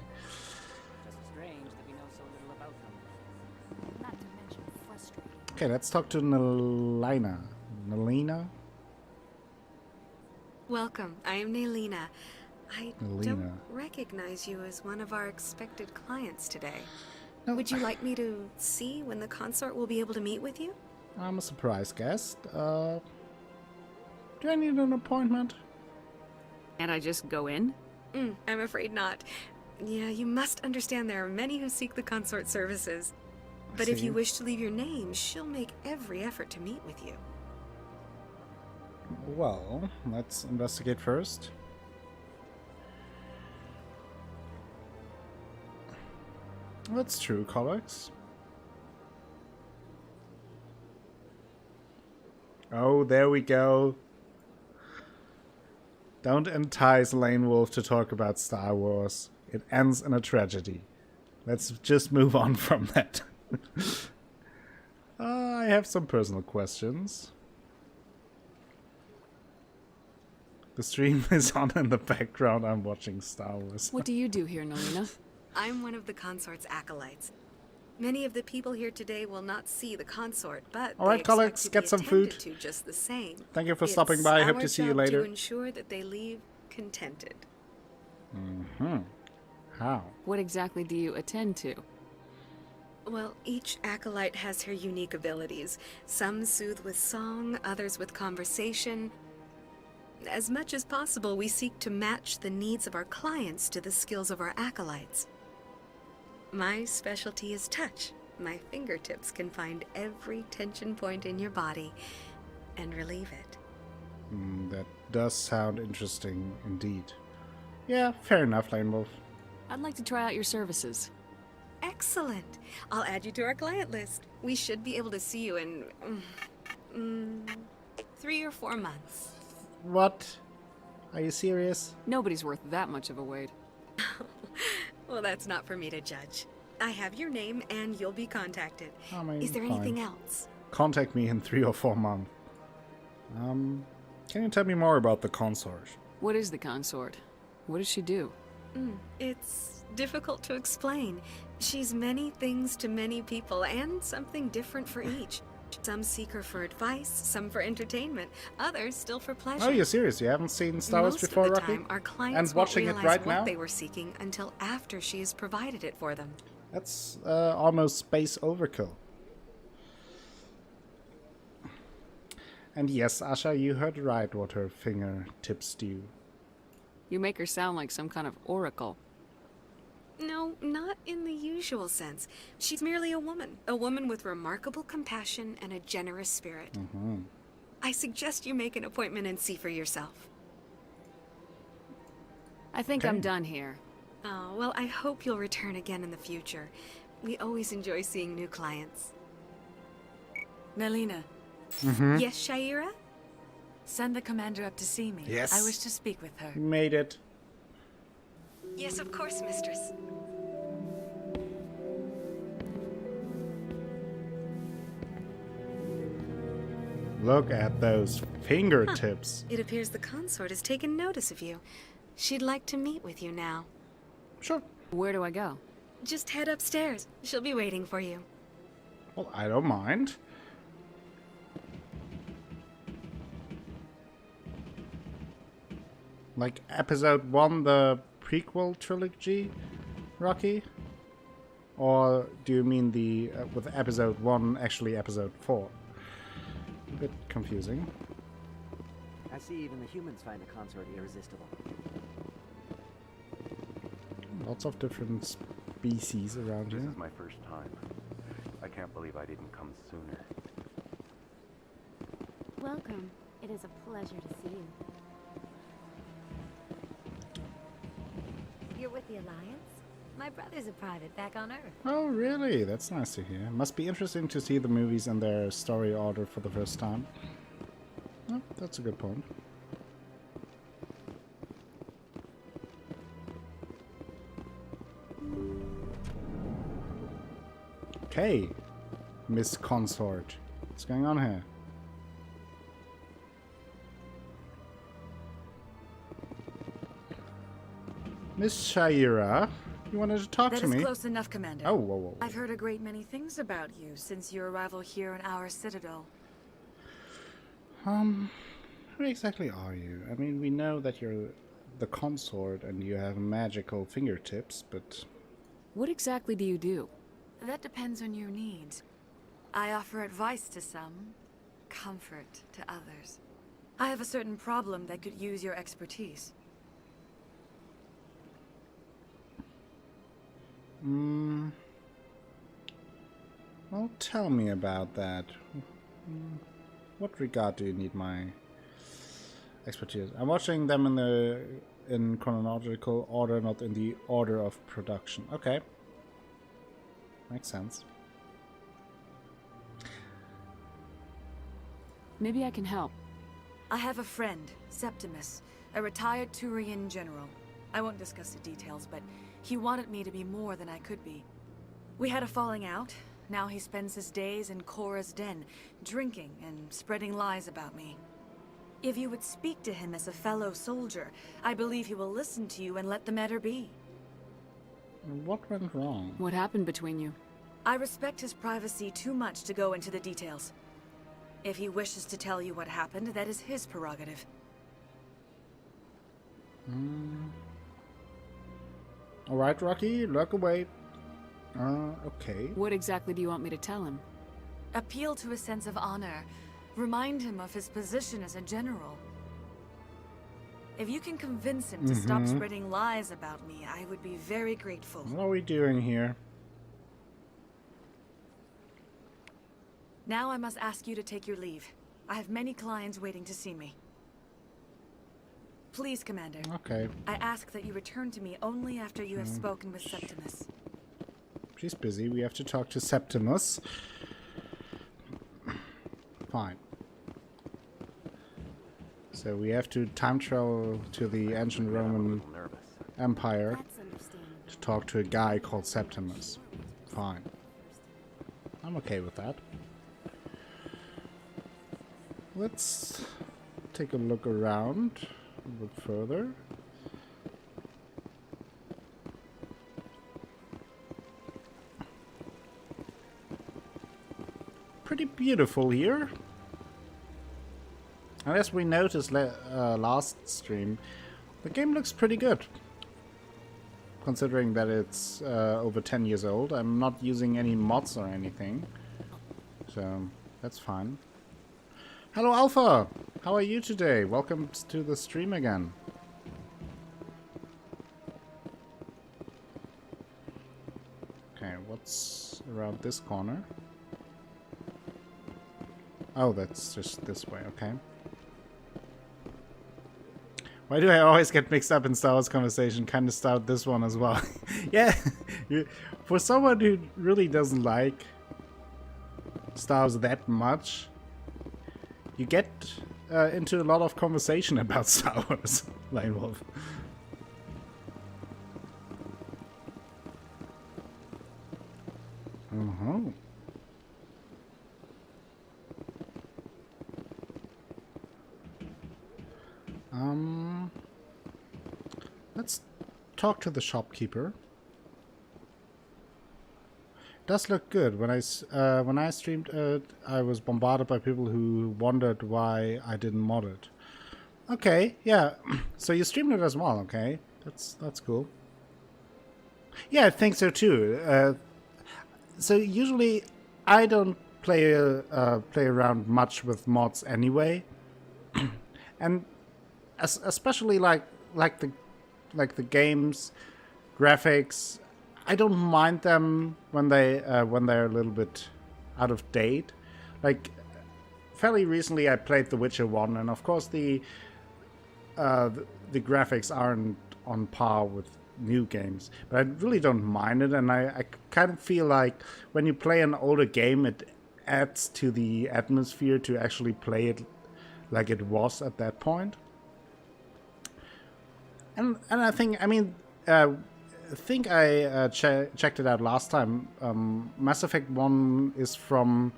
Okay, let's talk to Nelina. Nelina? Welcome, I am Nelina. I don't recognize you as one of our expected clients today. No. Would you like me to see when the consort will be able to meet with you? I'm a surprise guest. Do I need an appointment? And I just go in? I'm afraid not. Yeah, you must understand there are many who seek the consort services. But if you wish to leave your name, she'll make every effort to meet with you. Well, let's investigate first. That's true, colleagues. Oh, there we go. Don't entice Lane Wolf to talk about Star Wars. It ends in a tragedy. Let's just move on from that. I have some personal questions. The stream is on in the background. I'm watching Star Wars. What do you do here, Nelina? I'm one of the consort's acolytes. Many of the people here today will not see the consort, but all right, colleagues, get some food. To just the same. Thank you for stopping by. I hope to see you later. To ensure that they leave contented. How? What exactly do you attend to? Well, each acolyte has her unique abilities. Some soothe with song, others with conversation. As much as possible, we seek to match the needs of our clients to the skills of our acolytes. My specialty is touch, My fingertips can find every tension point in your body and relieve it. That does sound interesting indeed. Yeah, fair enough, Lane Wolf. I'd like to try out your services. Excellent. I'll add you to our client list. We should be able to see you in 3 or 4 months. What? Are you serious? Nobody's worth that much of a wait. Well, that's not for me to judge. I have your name and you'll be contacted. I mean, Is there fine. anything else? Contact me in 3 or 4 months. Can you tell me more about the consort? What is the consort? What does she do? It's difficult to explain. She's many things to many people and something different for each. Some seek her for advice, some for entertainment, others still for pleasure. Oh, you're serious? You haven't seen Star Wars before, Most of the Rocky? time, our clients And watching won't it realize right what now? they were seeking until after she has provided it for them. That's almost space overkill. And yes, Asha, you heard right what her fingertips do. You make her sound like some kind of oracle. No, not in the usual sense. She's merely a woman with remarkable compassion and a generous spirit. I suggest you make an appointment and see for yourself. I think I'm done here. Oh, well, I hope you'll return again in the future. We always enjoy seeing new clients. Melina, Yes, Shaira? send the commander up to see me. Yes. I wish to speak with her. You made it. Yes, of course, mistress. Look at those fingertips. It appears the consort has taken notice of you. She'd like to meet with you now. Sure. Where do I go? Just head upstairs. She'll be waiting for you. Well, I don't mind. Like episode 1, the prequel trilogy, Rocky? Or do you mean the with episode 1 actually episode 4? A bit confusing. I see even the humans find the consort irresistible. Lots of different species around This here. is my first time. I can't believe I didn't come sooner. Welcome. It is a pleasure to see you. You're with the Alliance? My brother's a private back on Earth. Oh, really? That's nice to hear. Must be interesting to see the movies in their story order for the first time. Oh, that's a good point. Okay, Miss Consort. What's going on here? Miss Shaira, you wanted to talk That to is me? close enough, Commander. Oh, whoa, whoa. I've heard a great many things about you since your arrival here in our Citadel. Who exactly are you? I mean, we know that you're the consort and you have magical fingertips, but... What exactly do you do? That depends on your needs. I offer advice to some, comfort to others. I have a certain problem that could use your expertise. Well, tell me about that. What regard do you need my expertise? I'm watching them in chronological order, not in the order of production. Okay. Makes sense. Maybe I can help. I have a friend, Septimus, a retired Turian general. I won't discuss the details, but he wanted me to be more than I could be. We had a falling out. Now he spends his days in Korra's den, drinking and spreading lies about me. If you would speak to him as a fellow soldier, I believe he will listen to you and let the matter be. What went wrong? What happened between you? I respect his privacy too much to go into the details. If he wishes to tell you what happened, that is his prerogative. Alright, Rocky, look away. Okay. What exactly do you want me to tell him? Appeal to his sense of honor. Remind him of his position as a general. If you can convince him to stop spreading lies about me, I would be very grateful. What are we doing here? Now I must ask you to take your leave. I have many clients waiting to see me. Please, Commander. Okay. I ask that you return to me only after you have spoken with Septimus. She's busy. We have to talk to Septimus. Fine. So we have to time travel to the ancient Roman Empire to talk to a guy called Septimus. Fine. I'm okay with that. Let's take a look around a bit further. Pretty beautiful here. And as we noticed last stream, the game looks pretty good. Considering that it's over 10 years old. I'm not using any mods or anything. So, that's fine. Hello Alpha! How are you today? Welcome to the stream again. Okay, what's around this corner? Oh, that's just this way, okay. Why do I always get mixed up in Star Wars conversation? Kind of start this one as well. Yeah, for someone who really doesn't like Star Wars that much, you get into a lot of conversation about Star Wars, Lane Wolf. Let's talk to the shopkeeper. Does look good. When I streamed it, I was bombarded by people who wondered why I didn't mod it. Okay, yeah. So you streamed it as well, okay? That's cool. Yeah, I think so too. So usually I don't play around much with mods anyway, and especially like the games graphics. I don't mind them when they're a little bit out of date. Like fairly recently, I played The Witcher 1, and of course the graphics aren't on par with new games, but I really don't mind it. And I kind of feel like when you play an older game, it adds to the atmosphere to actually play it like it was at that point. And I think, I mean. I think I checked it out last time. Mass Effect 1 is from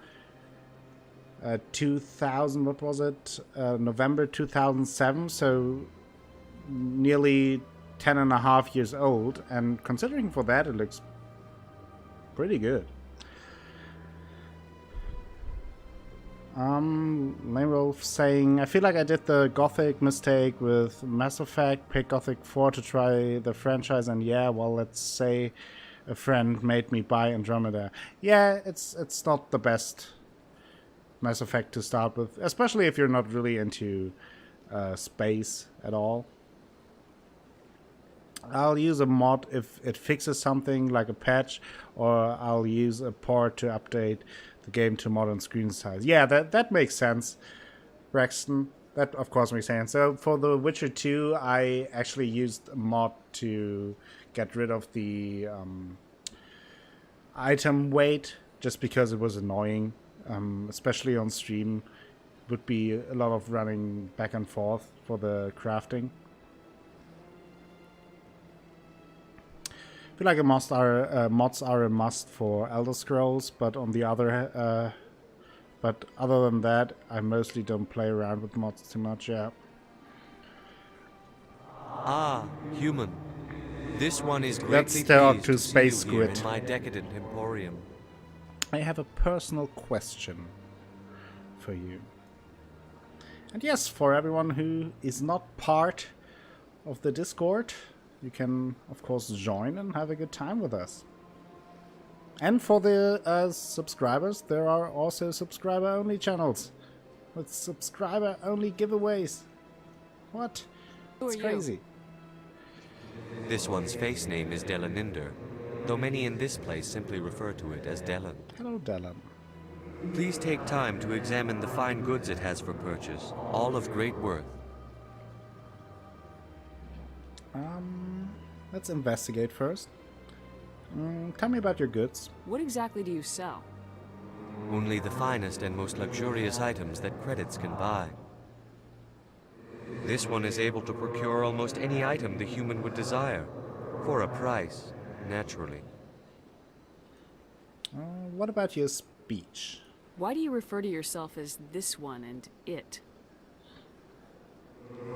2000, what was it? November 2007, so nearly 10 and a half years old. And considering for that, it looks pretty good. Lane Wolf saying, I feel like I did the Gothic mistake with Mass Effect, picked Gothic 4 to try the franchise, and yeah, well, let's say a friend made me buy Andromeda. Yeah, it's not the best Mass Effect to start with, especially if you're not really into space at all. I'll use a mod if it fixes something like a patch, or I'll use a port to update the game to modern screen size. Yeah, that makes sense, Braxton. That of course makes sense. So for The Witcher 2, I actually used a mod to get rid of the item weight, just because it was annoying, especially on stream. It would be a lot of running back and forth for the crafting. I feel like mods are a must for Elder Scrolls, but on the other, but other than that, I mostly don't play around with mods too much. Yeah. Ah, human. This one is Let's greatly talk pleased to to see you Space here Squid. in my decadent emporium. I have a personal question for you. And yes, for everyone who is not part of the Discord, you can, of course, join and have a good time with us. And for the subscribers, there are also subscriber-only channels with subscriber-only giveaways. What? It's crazy. This one's face name is Delaninder, though many in this place simply refer to it as Delan. Hello, Delan. Please take time to examine the fine goods it has for purchase, all of great worth. Let's investigate first. Tell me about your goods. What exactly do you sell? Only the finest and most luxurious items that credits can buy. This one is able to procure almost any item the human would desire, for a price, naturally. What about your speech? Why do you refer to yourself as this one and it?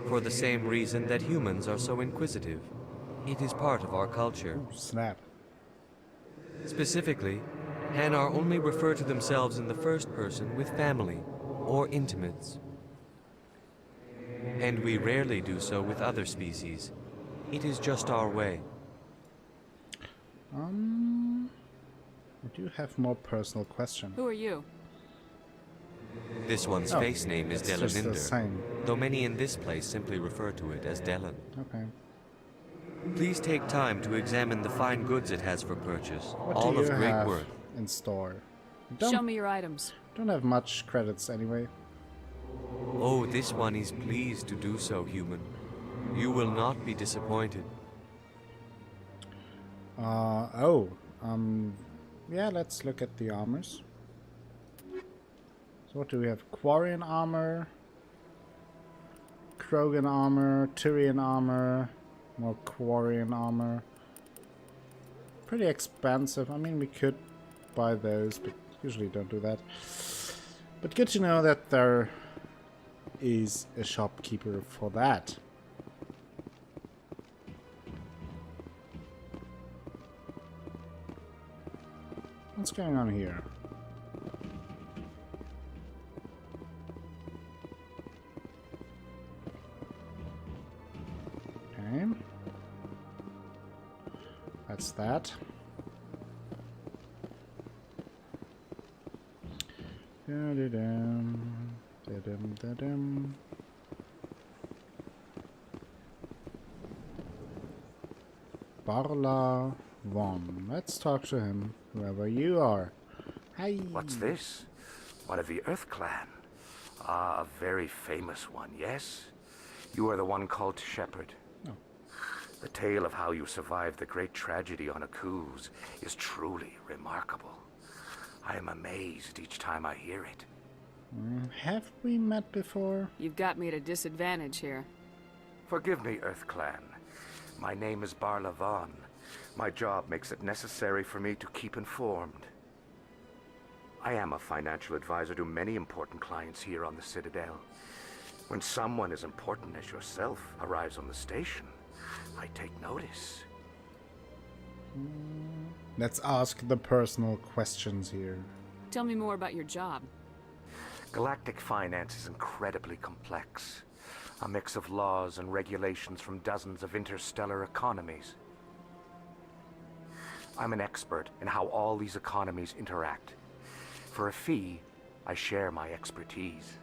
For the same reason that humans are so inquisitive. It is part of our culture. Ooh, snap. Specifically, Hanar only refer to themselves in the first person with family or intimates. And we rarely do so with other species. It is just our way. I do have more personal questions. Who are you? This one's face name is it's just the Delaninder, same. though many in this place simply refer to it as Delan. Okay. Please take time to examine the fine goods it has for purchase, What all do you of great have worth. in store? Show me your items. Don't have much credits anyway. Oh, this one is pleased to do so, human. You will not be disappointed. Yeah, let's look at the armors. So what do we have? Quarian armor, Krogan armor, Tyrian armor, more Quarian armor. Pretty expensive. I mean, we could buy those, but usually don't do that. But good to know that there is a shopkeeper for that. What's going on here? Okay. That's that. Da-da-dum, da-dum, da-dum. Barla Von. Let's talk to him, whoever you are. Hi. What's this? One of the Earth Clan. Ah, a very famous one, yes? You are the one called Shepherd. Oh. The tale of how you survived the great tragedy on Akuz is truly remarkable. I am amazed each time I hear it. Have we met before? You've got me at a disadvantage here. Forgive me, Earth Clan. My name is Barla Von. My job makes it necessary for me to keep informed. I am a financial advisor to many important clients here on the Citadel. When someone as important as yourself arrives on the station, I take notice. Let's ask the personal questions here. Tell me more about your job. Galactic finance is incredibly complex. A mix of laws and regulations from dozens of interstellar economies. I'm an expert in how all these economies interact. For a fee, I share my expertise.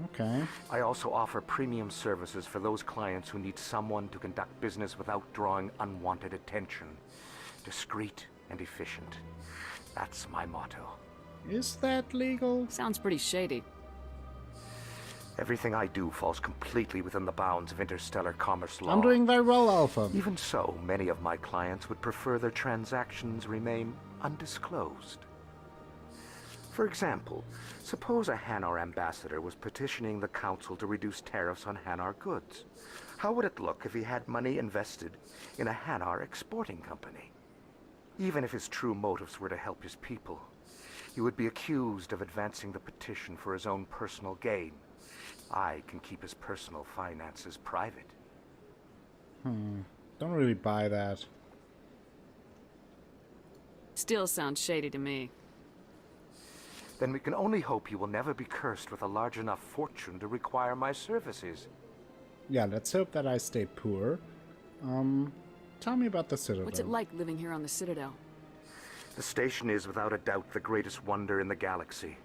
Okay. I also offer premium services for those clients who need someone to conduct business without drawing unwanted attention. Discreet and efficient. That's my motto. Is that legal? Sounds pretty shady. Everything I do falls completely within the bounds of interstellar commerce law. I'm doing very well, Alpha. Even so, many of my clients would prefer their transactions remain undisclosed. For example, suppose a Hanar ambassador was petitioning the council to reduce tariffs on Hanar goods. How would it look if he had money invested in a Hanar exporting company? Even if his true motives were to help his people, he would be accused of advancing the petition for his own personal gain. I can keep his personal finances private. Don't really buy that. Still sounds shady to me. Then we can only hope you will never be cursed with a large enough fortune to require my services. Yeah, let's hope that I stay poor. Tell me about the Citadel. What's it like living here on the Citadel? The station is without a doubt the greatest wonder in the galaxy.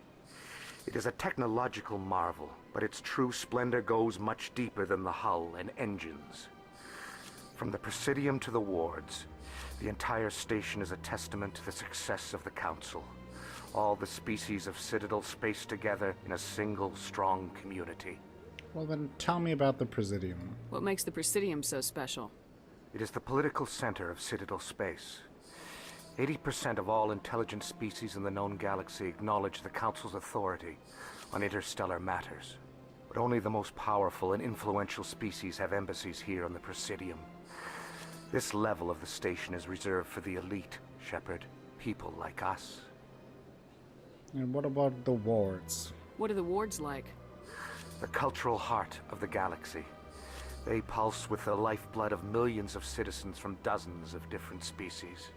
It is a technological marvel, but its true splendor goes much deeper than the hull and engines. From the Presidium to the wards, the entire station is a testament to the success of the Council. All the species of Citadel space together in a single strong community. Well then, tell me about the Presidium. What makes the Presidium so special? It is the political center of Citadel space. 80% of all intelligent species in the known galaxy acknowledge the Council's authority on interstellar matters. But only the most powerful and influential species have embassies here on the Presidium. This level of the station is reserved for the elite, Shepard. People like us. And what about the wards? What are the wards like? The cultural heart of the galaxy. They pulse with the lifeblood of millions of citizens from dozens of different species.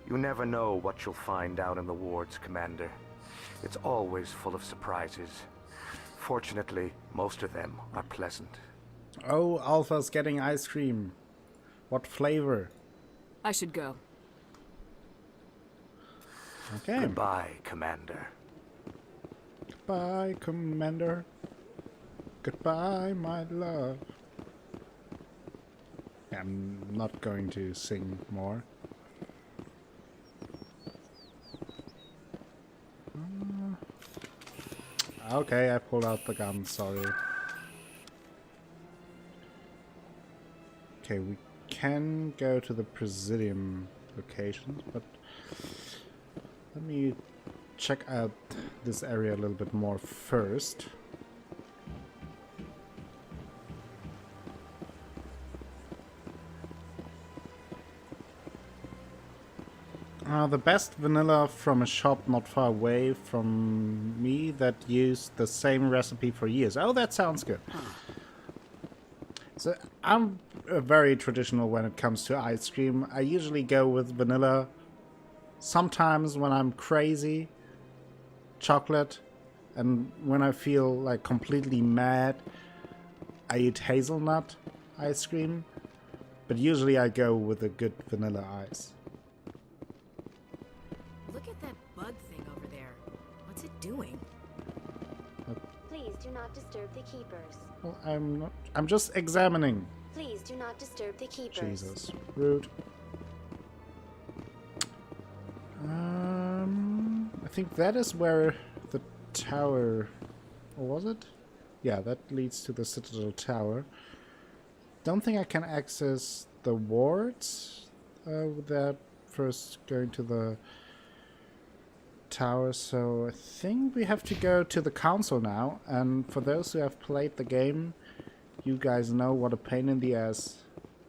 You never know what you'll find down in the wards, Commander. It's always full of surprises. Fortunately, most of them are pleasant. Oh, Alpha's getting ice cream. What flavor? I should go. Okay. Goodbye, Commander. Goodbye, Commander. Goodbye, my love. I'm not going to sing more. Okay, I pulled out the gun, sorry. Okay, we can go to the Presidium locations, but let me check out this area a little bit more first. The best vanilla from a shop not far away from me that used the same recipe for years. Oh, that sounds good. So I'm very traditional when it comes to ice cream. I usually go with vanilla. Sometimes when I'm crazy, chocolate. And when I feel like completely mad, I eat hazelnut ice cream. But usually I go with a good vanilla ice. Look at that bug thing over there. What's it doing? Please do not disturb the keepers. Well, I'm just examining. Please do not disturb the keepers. Jesus. Rude. I think that is where the tower... Or was it? Yeah, that leads to the Citadel Tower. Don't think I can access the wards without first going to the tower, so I think we have to go to the council now. And for those who have played the game, you guys know what a pain in the ass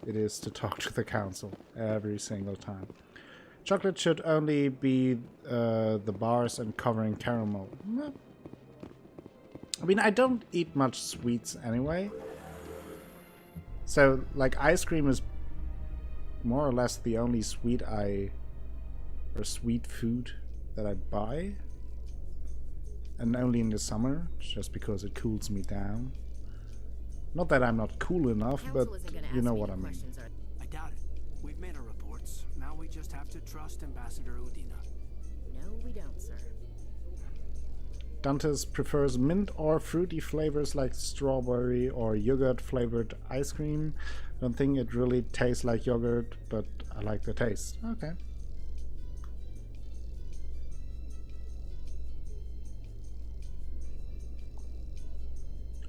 it is to talk to the council every single time. Chocolate should only be the bars and covering caramel. I mean, I don't eat much sweets anyway. So, like, ice cream is more or less the only sweet food that I buy. And only in the summer, just because it cools me down. Not that I'm not cool enough, but you know what I mean. I doubt it. We've made our reports. Now we just have to trust Ambassador Udina. No, we don't, sir. Dantes prefers mint or fruity flavors like strawberry or yogurt flavored ice cream. Don't think it really tastes like yogurt, but I like the taste. Okay.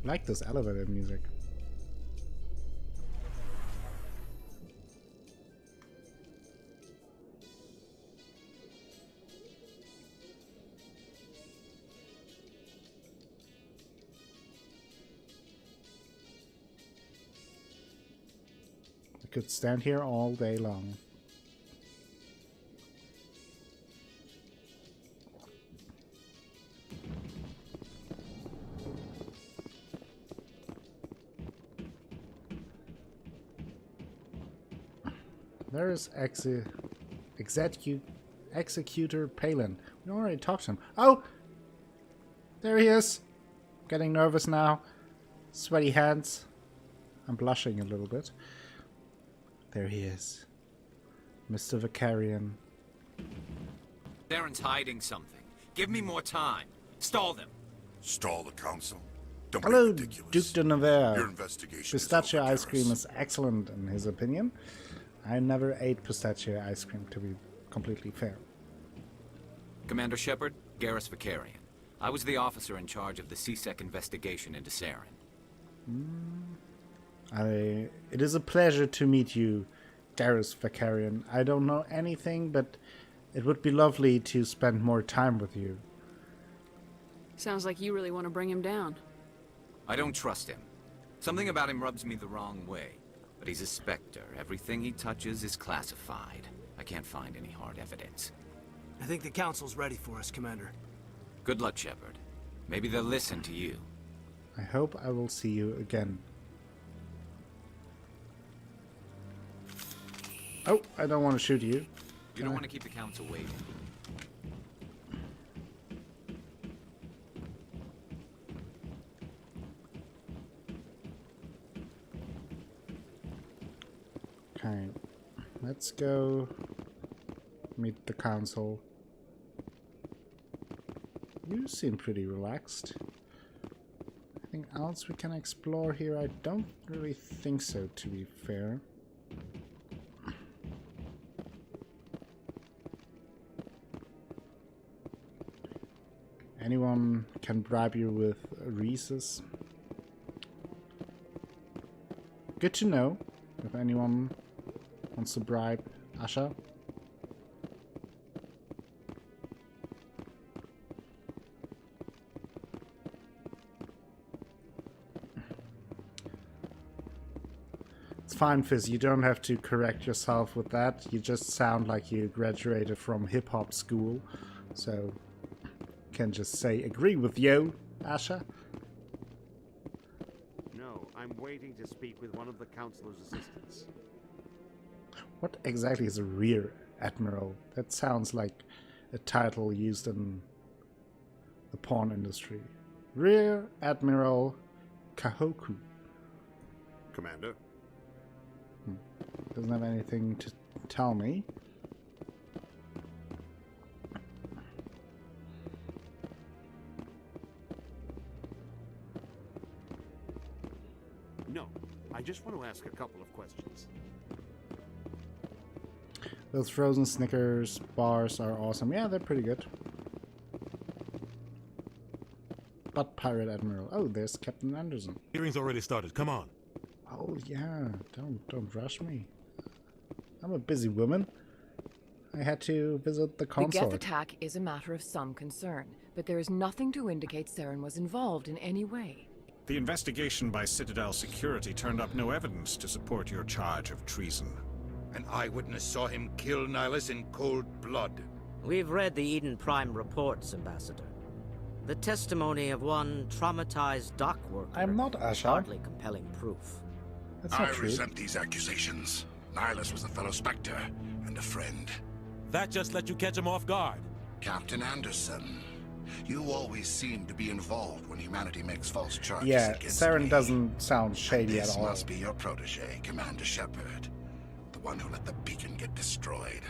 I like this elevator music. I could stand here all day long. There is Executor Palin. We already talked to him. Oh! There he is! Getting nervous now. Sweaty hands. I'm blushing a little bit. There he is. Mr. Vicarian. Darren's hiding something. Give me more time. Stall them. Stall the council? Don't be Hello, ridiculous. Duke de Nevers. Your investigation Pistachio is over, ice cream Garrus. is excellent in his opinion. I never ate pistachio ice cream, to be completely fair. Commander Shepard, Garrus Vicarian. I was the officer in charge of the CSEC investigation into Saren. It is a pleasure to meet you, Garrus Vicarian. I don't know anything, but it would be lovely to spend more time with you. Sounds like you really want to bring him down. I don't trust him. Something about him rubs me the wrong way. But he's a Spectre. Everything he touches is classified. I can't find any hard evidence. I think the Council's ready for us, Commander. Good luck, Shepard. Maybe they'll listen to you. I hope I will see you again. Oh, I don't want to shoot you. You don't want to keep the Council waiting. Okay, let's go meet the Council. You seem pretty relaxed. Anything else we can explore here? I don't really think so, to be fair. Anyone can bribe you with Reese's. Good to know if anyone wants to bribe Asha. It's fine, Fizz. You don't have to correct yourself with that. You just sound like you graduated from hip-hop school. So, can just say, agree with you, Asha. No, I'm waiting to speak with one of the Councilor's assistants. What exactly is a Rear Admiral? That sounds like a title used in the porn industry. Rear Admiral Kahoku. Commander? Doesn't have anything to tell me. No, I just want to ask a couple of questions. Those frozen Snickers bars are awesome. Yeah, they're pretty good. But Pirate Admiral. Oh, there's Captain Anderson. Hearing's already started. Come on. Oh yeah, don't rush me. I'm a busy woman. I had to visit the console. The Geth attack is a matter of some concern, but there is nothing to indicate Saren was involved in any way. The investigation by Citadel security turned up no evidence to support your charge of treason. An eyewitness saw him kill Nihilus in cold blood. We've read the Eden Prime reports, Ambassador. The testimony of one traumatized dock worker I'm not is Asha. hardly compelling proof. That's I not true. resent these accusations. Nihilus was a fellow Spectre and a friend. That just let you catch him off guard. Captain Anderson, you always seem to be involved when humanity makes false charges Yeah, against Saren me. doesn't sound shady This at all. must be your protege, Commander Shepard. The one who let the beacon get destroyed.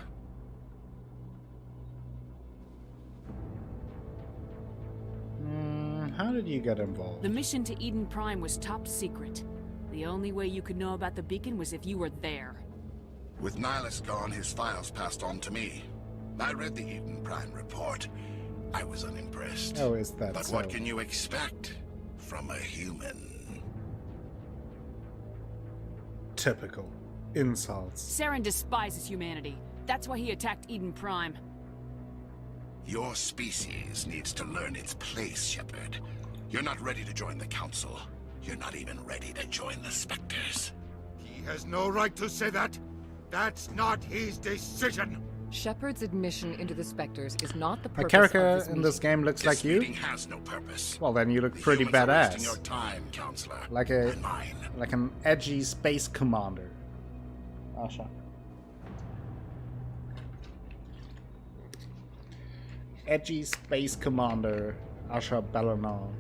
How did you get involved? The mission to Eden Prime was top secret. The only way you could know about the beacon was if you were there. With Nihilus gone, his files passed on to me. I read the Eden Prime report. I was unimpressed. Oh, is that But so? what can you expect from a human? Typical. Insults. Saren despises humanity. That's why he attacked Eden Prime. Your species needs to learn its place, Shepard. You're not ready to join the Council. You're not even ready to join the Spectres. He has no right to say that. That's not his decision. Shepard's admission into the Spectres is not the My purpose character of this in this game looks like you. Meeting has no purpose. Well, then you look The pretty humans are wasting badass. your time, Counselor. Like an edgy space commander. Asha. Edgy space commander Asha Bellanal.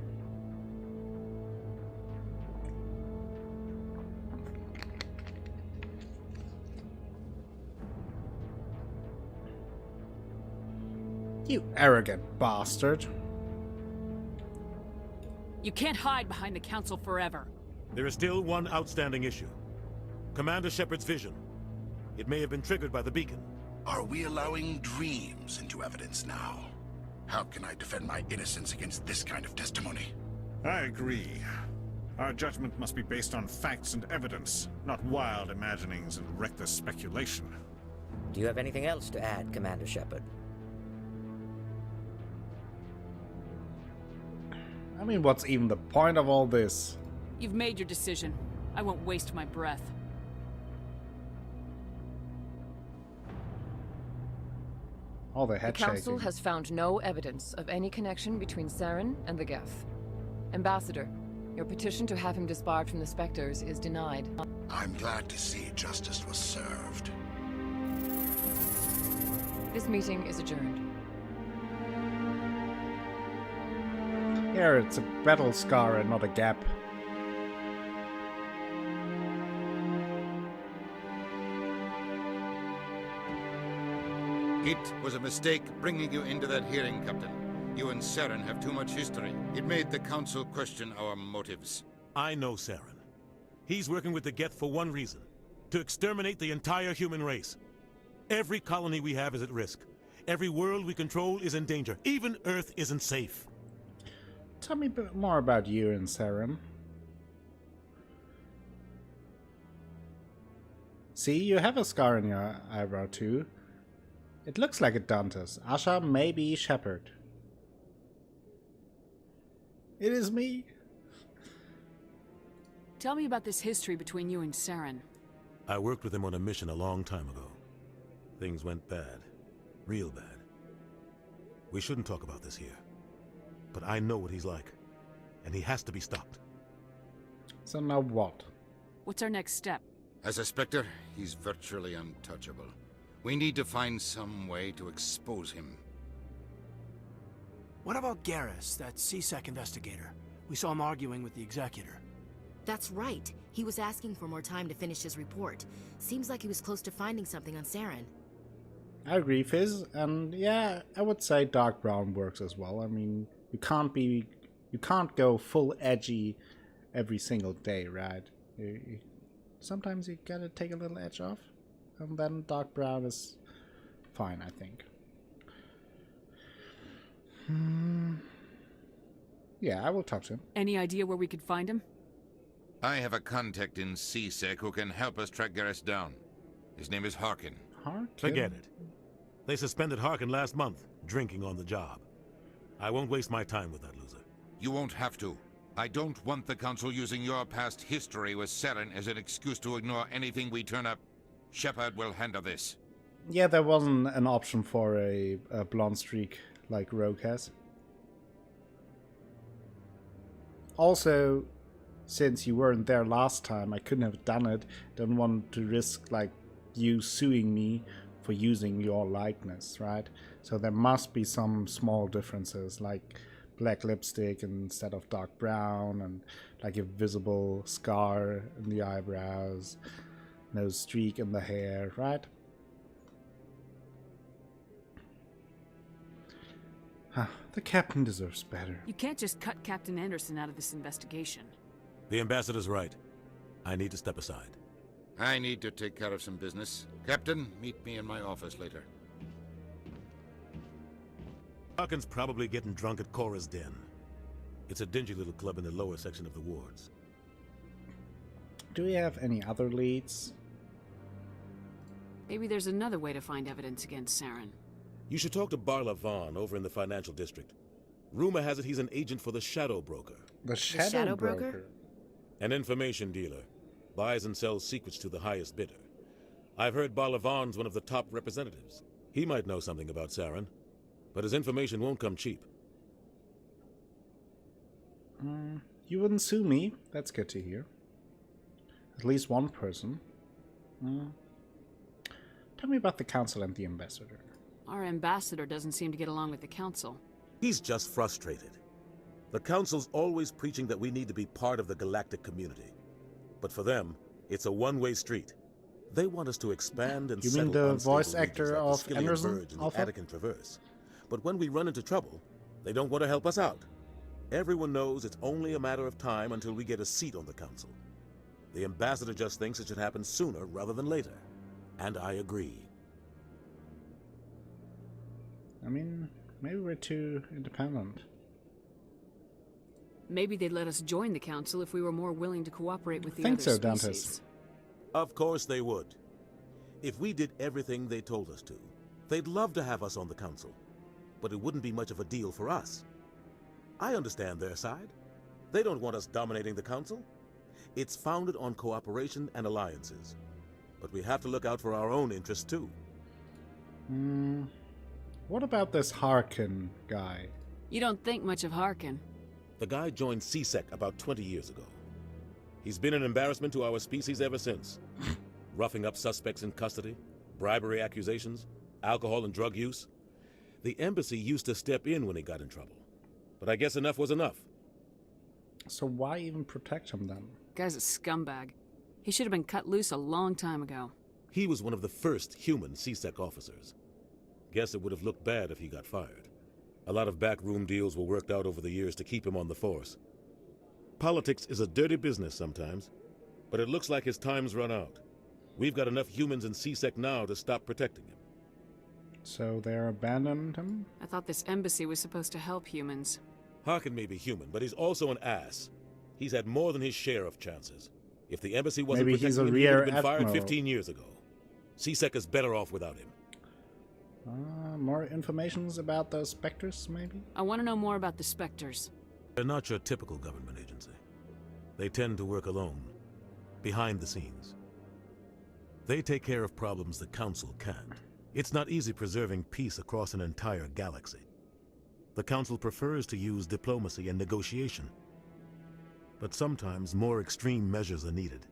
You arrogant bastard. You can't hide behind the Council forever. There is still one outstanding issue. Commander Shepard's vision. It may have been triggered by the beacon. Are we allowing dreams into evidence now? How can I defend my innocence against this kind of testimony? I agree. Our judgment must be based on facts and evidence, not wild imaginings and reckless speculation. Do you have anything else to add, Commander Shepard? I mean, what's even the point of all this? You've made your decision. I won't waste my breath. All the The head Council shaking. has found no evidence of any connection between Saren and the Geth. Ambassador, your petition to have him disbarred from the Spectres is denied. I'm glad to see justice was served. This meeting is adjourned. Here, it's a battle scar and not a gap. It was a mistake bringing you into that hearing, Captain. You and Saren have too much history. It made the Council question our motives. I know Saren. He's working with the Geth for one reason. To exterminate the entire human race. Every colony we have is at risk. Every world we control is in danger. Even Earth isn't safe. Tell me a bit more about you and Saren. See, you have a scar in your eyebrow too. It looks like a Dante's. Asha, maybe Shepard. It is me. Tell me about this history between you and Saren. I worked with him on a mission a long time ago. Things went bad. Real bad. We shouldn't talk about this here. But I know what he's like. And he has to be stopped. So now what? What's our next step? As a Spectre, he's virtually untouchable. We need to find some way to expose him. What about Garrus, that C-Sec investigator? We saw him arguing with the Executor. That's right. He was asking for more time to finish his report. Seems like he was close to finding something on Saren. I agree, Fizz, and yeah, I would say dark brown works as well. I mean, you can't go full edgy every single day, right? Sometimes you gotta take a little edge off, and then dark brown is fine, I think. Yeah, I will talk to him. Any idea where we could find him? I have a contact in C-Sec who can help us track Garrus down. His name is Harkin. Harkin? Forget it. They suspended Harkin last month, drinking on the job. I won't waste my time with that loser. You won't have to. I don't want the Council using your past history with Saren as an excuse to ignore anything we turn up. Shepard will handle this. Yeah, there wasn't an option for a blonde streak like Rogue has. Also, since you weren't there last time, I couldn't have done it. Don't want to risk like you suing me for using your likeness, right? So there must be some small differences, like black lipstick instead of dark brown, and like a visible scar in the eyebrows, no streak in the hair, right? The captain deserves better. You can't just cut Captain Anderson out of this investigation. The ambassador's right. I need to step aside. I need to take care of some business. Captain, meet me in my office later. Harkin's probably getting drunk at Cora's Den. It's a dingy little club in the lower section of the wards. Do we have any other leads? Maybe there's another way to find evidence against Saren. You should talk to Barla Vaughn over in the financial district. Rumor has it he's an agent for the Shadow Broker. The Shadow Broker? An information dealer. Buys and sells secrets to the highest bidder. I've heard Barla Vaughn's one of the top representatives. He might know something about Saren, but his information won't come cheap. You wouldn't sue me. That's good to hear. At least one person. Tell me about the Council and the Ambassador. Our ambassador doesn't seem to get along with the Council. He's just frustrated. The Council's always preaching that we need to be part of the galactic community. But for them, it's a one-way street. They want us to expand and You mean the voice actor of Anderson? And the Attican Traverse. But when we run into trouble, they don't want to help us out. Everyone knows it's only a matter of time until we get a seat on the Council. The Ambassador just thinks it should happen sooner rather than later. And I agree. I mean, Maybe we're too independent. Maybe they'd let us join the council if we were more willing to cooperate with the Think other so, species. Dantes. Of course they would. If we did everything they told us to, they'd love to have us on the council. But it wouldn't be much of a deal for us. I understand their side. They don't want us dominating the council. It's founded on cooperation and alliances. But we have to look out for our own interests too. What about this Harkin guy? You don't think much of Harkin. The guy joined CSEC about 20 years ago. He's been an embarrassment to our species ever since. Roughing up suspects in custody, bribery accusations, alcohol and drug use. The embassy used to step in when he got in trouble. But I guess enough was enough. So why even protect him then? Guy's a scumbag. He should have been cut loose a long time ago. He was one of the first human CSEC officers. Guess it would have looked bad if he got fired. A lot of backroom deals were worked out over the years to keep him on the force. Politics is a dirty business sometimes, but it looks like his time's run out. We've got enough humans in CSEC now to stop protecting him. So they're abandoned him? I thought this embassy was supposed to help humans. Harkin may be human, but he's also an ass. He's had more than his share of chances. If the embassy wasn't Maybe he's a protecting him, he would rear have been fired admiral. 15 years ago. CSEC is better off without him. More informations about those specters, maybe? I want to know more about the Spectres. They're not your typical government agency. They tend to work alone, behind the scenes. They take care of problems the Council can't. It's not easy preserving peace across an entire galaxy. The Council prefers to use diplomacy and negotiation. But sometimes more extreme measures are needed.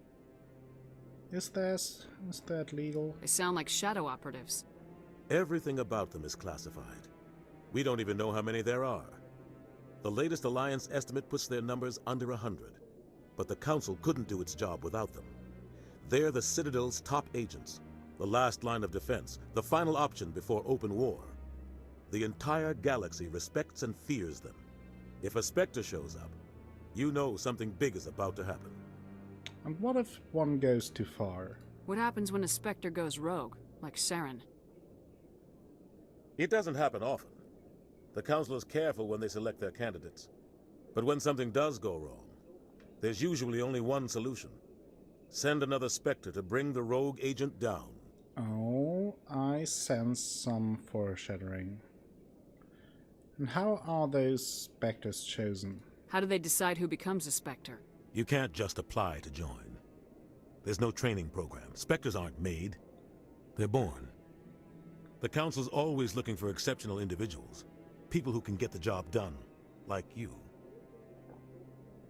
Is that legal? They sound like shadow operatives. Everything about them is classified. We don't even know how many there are. The latest Alliance estimate puts their numbers under 100. But the Council couldn't do its job without them. They're the Citadel's top agents, the last line of defense, the final option before open war. The entire galaxy respects and fears them. If a Spectre shows up, you know something big is about to happen. And what if one goes too far? What happens when a Spectre goes rogue, like Saren? It doesn't happen often. The Council is careful when they select their candidates. But when something does go wrong, there's usually only one solution. Send another Spectre to bring the rogue agent down. Oh, I sense some foreshadowing. And how are those Spectres chosen? How do they decide who becomes a Spectre? You can't just apply to join. There's no training program. Spectres aren't made. They're born. The Council's always looking for exceptional individuals. People who can get the job done, like you.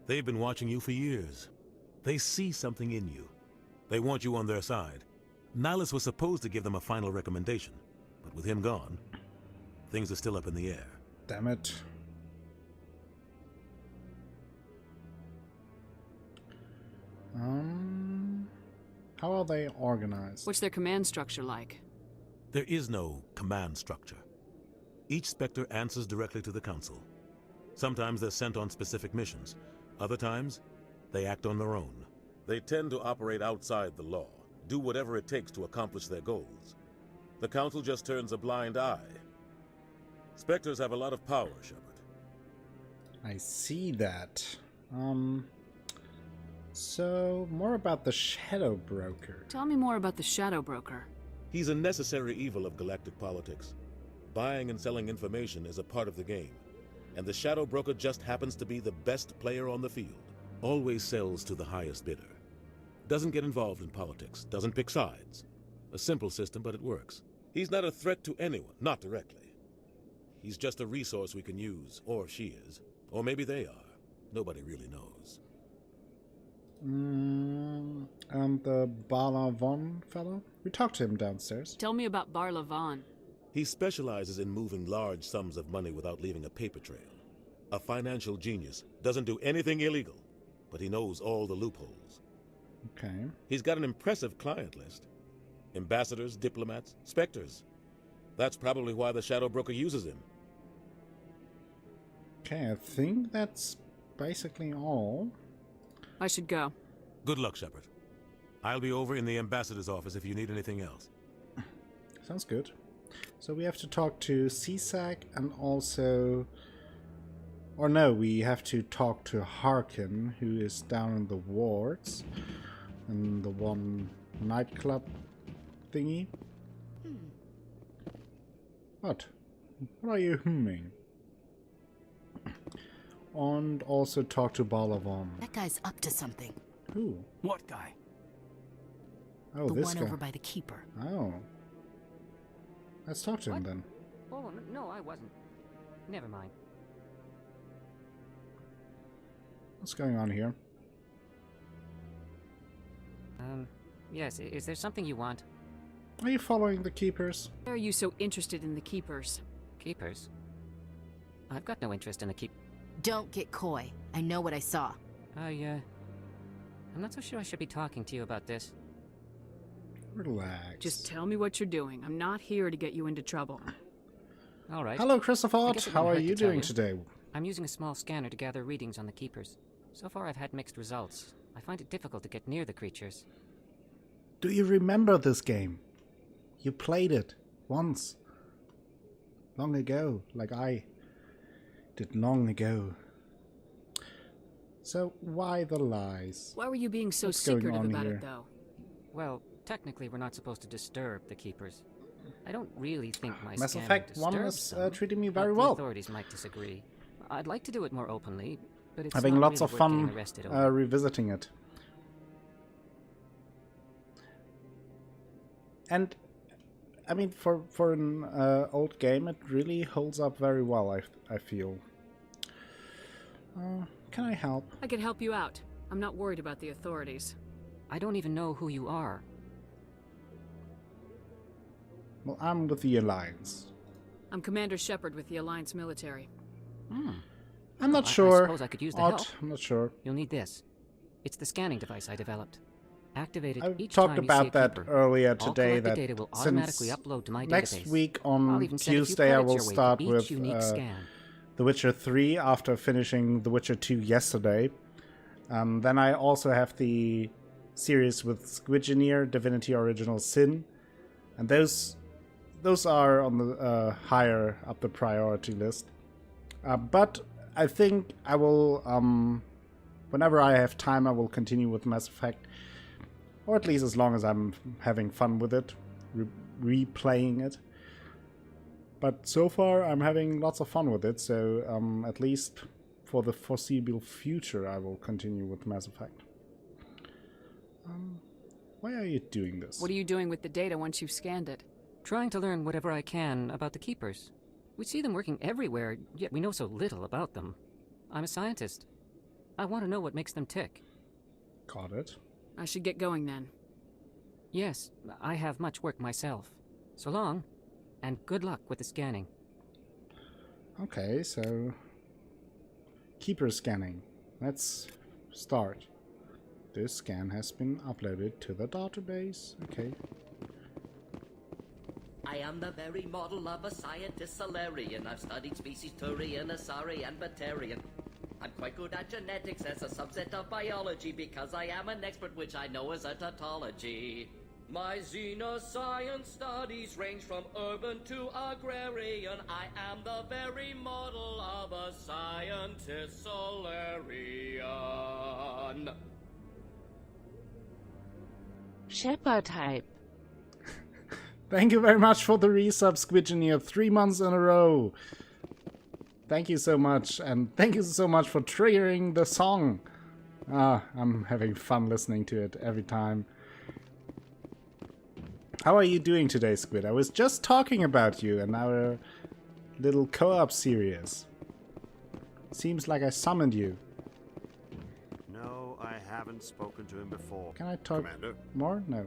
They've been watching you for years. They see something in you. They want you on their side. Nihilus was supposed to give them a final recommendation, but with him gone, things are still up in the air. Damn it. How are they organized? What's their command structure like? There is no command structure. Each Spectre answers directly to the Council. Sometimes they're sent on specific missions. Other times, they act on their own. They tend to operate outside the law, do whatever it takes to accomplish their goals. The Council just turns a blind eye. Spectres have a lot of power, Shepard. I see that. So, more about the Shadow Broker. Tell me more about the Shadow Broker. He's a necessary evil of galactic politics. Buying and selling information is a part of the game. And the Shadow Broker just happens to be the best player on the field. Always sells to the highest bidder. Doesn't get involved in politics, doesn't pick sides. A simple system, but it works. He's not a threat to anyone, not directly. He's just a resource we can use, or she is. Or maybe they are. Nobody really knows. And the Bala Von fellow? We talked to him downstairs. Tell me about Barla Von. He specializes in moving large sums of money without leaving a paper trail. A financial genius. Doesn't do anything illegal, but he knows all the loopholes. Okay. He's got an impressive client list. Ambassadors, diplomats, Spectres. That's probably why the Shadow Broker uses him. Okay, I think that's basically all. I should go. Good luck, Shepard. I'll be over in the ambassador's office if you need anything else. Sounds good. So we have to talk to CSAC and also... Or no, we have to talk to Harkin, who is down in the wards. In the one nightclub thingy. What? What are you humming? And also talk to Balavan. That guy's up to something. Who? What guy? Oh, the this one guy. over by the keeper. Oh. Let's talk to him then. Oh, no, I wasn't. Never mind. What's going on here? Yes, is there something you want? Are you following the keepers? Why are you so interested in the keepers? Keepers? I've got no interest in the keep... Don't get coy. I know what I saw. I'm not so sure I should be talking to you about this. Relax. Just tell me what you're doing. I'm not here to get you into trouble. All right. Hello, Christopher. I guess it How wouldn't are hurt you to tell doing today? I'm using a small scanner to gather readings on the keepers. So far I've had mixed results. I find it difficult to get near the creatures. Do you remember this game? You played it once. Long ago, like I did long ago. So why the lies? Why were you being so What's going secretive on about here? it, though? Well, technically we're not supposed to disturb the keepers. I don't really think my Mass scanning Effect 1 disturbs is them, treating me but very the well. authorities might disagree. I'd like to do it more openly, but it's Having not lots really of worth fun getting arrested over. revisiting it. And I mean, for an old game, it really holds up very well. I feel. Can I help? I can help you out. I'm not worried about the authorities. I don't even know who you are. Well, I'm with the Alliance. I'm Commander Shepard with the Alliance military. I'm not I sure. suppose I could use the Odd, help. I'm not sure. You'll need this. It's the scanning device I developed. Activate it I each talked time about you see a that keeper. earlier All today. collected That data will since automatically upload to my next database. week I'll on even send a few Tuesday, I credits will your way for start each with unique scan. The Witcher 3 after finishing The Witcher 2 yesterday. Then I also have the series with Squidgeneer, Divinity Original Sin, and those are on the higher up the priority list. But I think I will, whenever I have time, I will continue with Mass Effect, or at least as long as I'm having fun with it, replaying it. But so far, I'm having lots of fun with it, so at least for the foreseeable future, I will continue with Mass Effect. Why are you doing this? What are you doing with the data once you've scanned it? Trying to learn whatever I can about the keepers. We see them working everywhere, yet we know so little about them. I'm a scientist. I want to know what makes them tick. Got it. I should get going then. Yes, I have much work myself. So long, and good luck with the scanning. Okay, so... Keeper scanning. Let's start. This scan has been uploaded to the database. Okay. I am the very model of a scientist Solarian. I've studied species Turian, Asari, and Batarian. I'm quite good at genetics as a subset of biology because I am an expert, which I know as a tautology. My xenoscience studies range from urban to agrarian. I am the very model of a scientist Solarian. Shepard hype. Thank you very much for the resub, Squidgeneer. 3 months in a row. Thank you so much, and thank you so much for triggering the song. I'm having fun listening to it every time. How are you doing today, Squid? I was just talking about you and our little co-op series. Seems like I summoned you. No, I haven't spoken to him before. Can I talk Commander? more? No.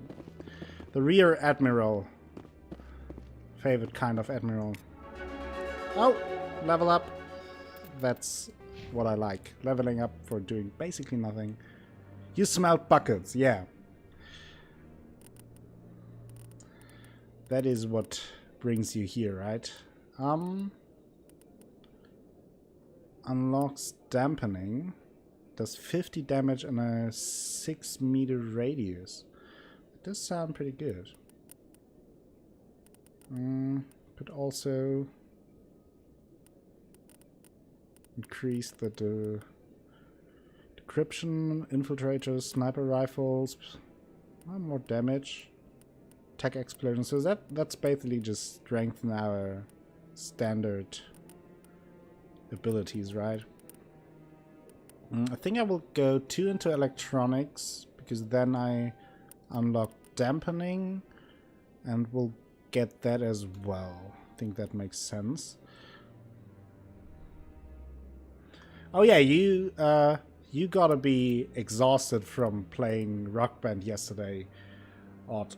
The Rear Admiral. Favorite kind of Admiral. Oh! Level up. That's what I like. Leveling up for doing basically nothing. You smelt buckets, yeah. That is what brings you here, right? Unlocks dampening. Does 50 damage in a 6-meter radius. It does sound pretty good. Could also increase the decryption, infiltrators, sniper rifles, more damage, tech explosions. So that's basically just strengthen our standard abilities, right? I think I will go 2 into electronics, because then I unlock dampening and will get that as well. I think that makes sense. Oh yeah, you gotta be exhausted from playing Rock Band yesterday, Odd.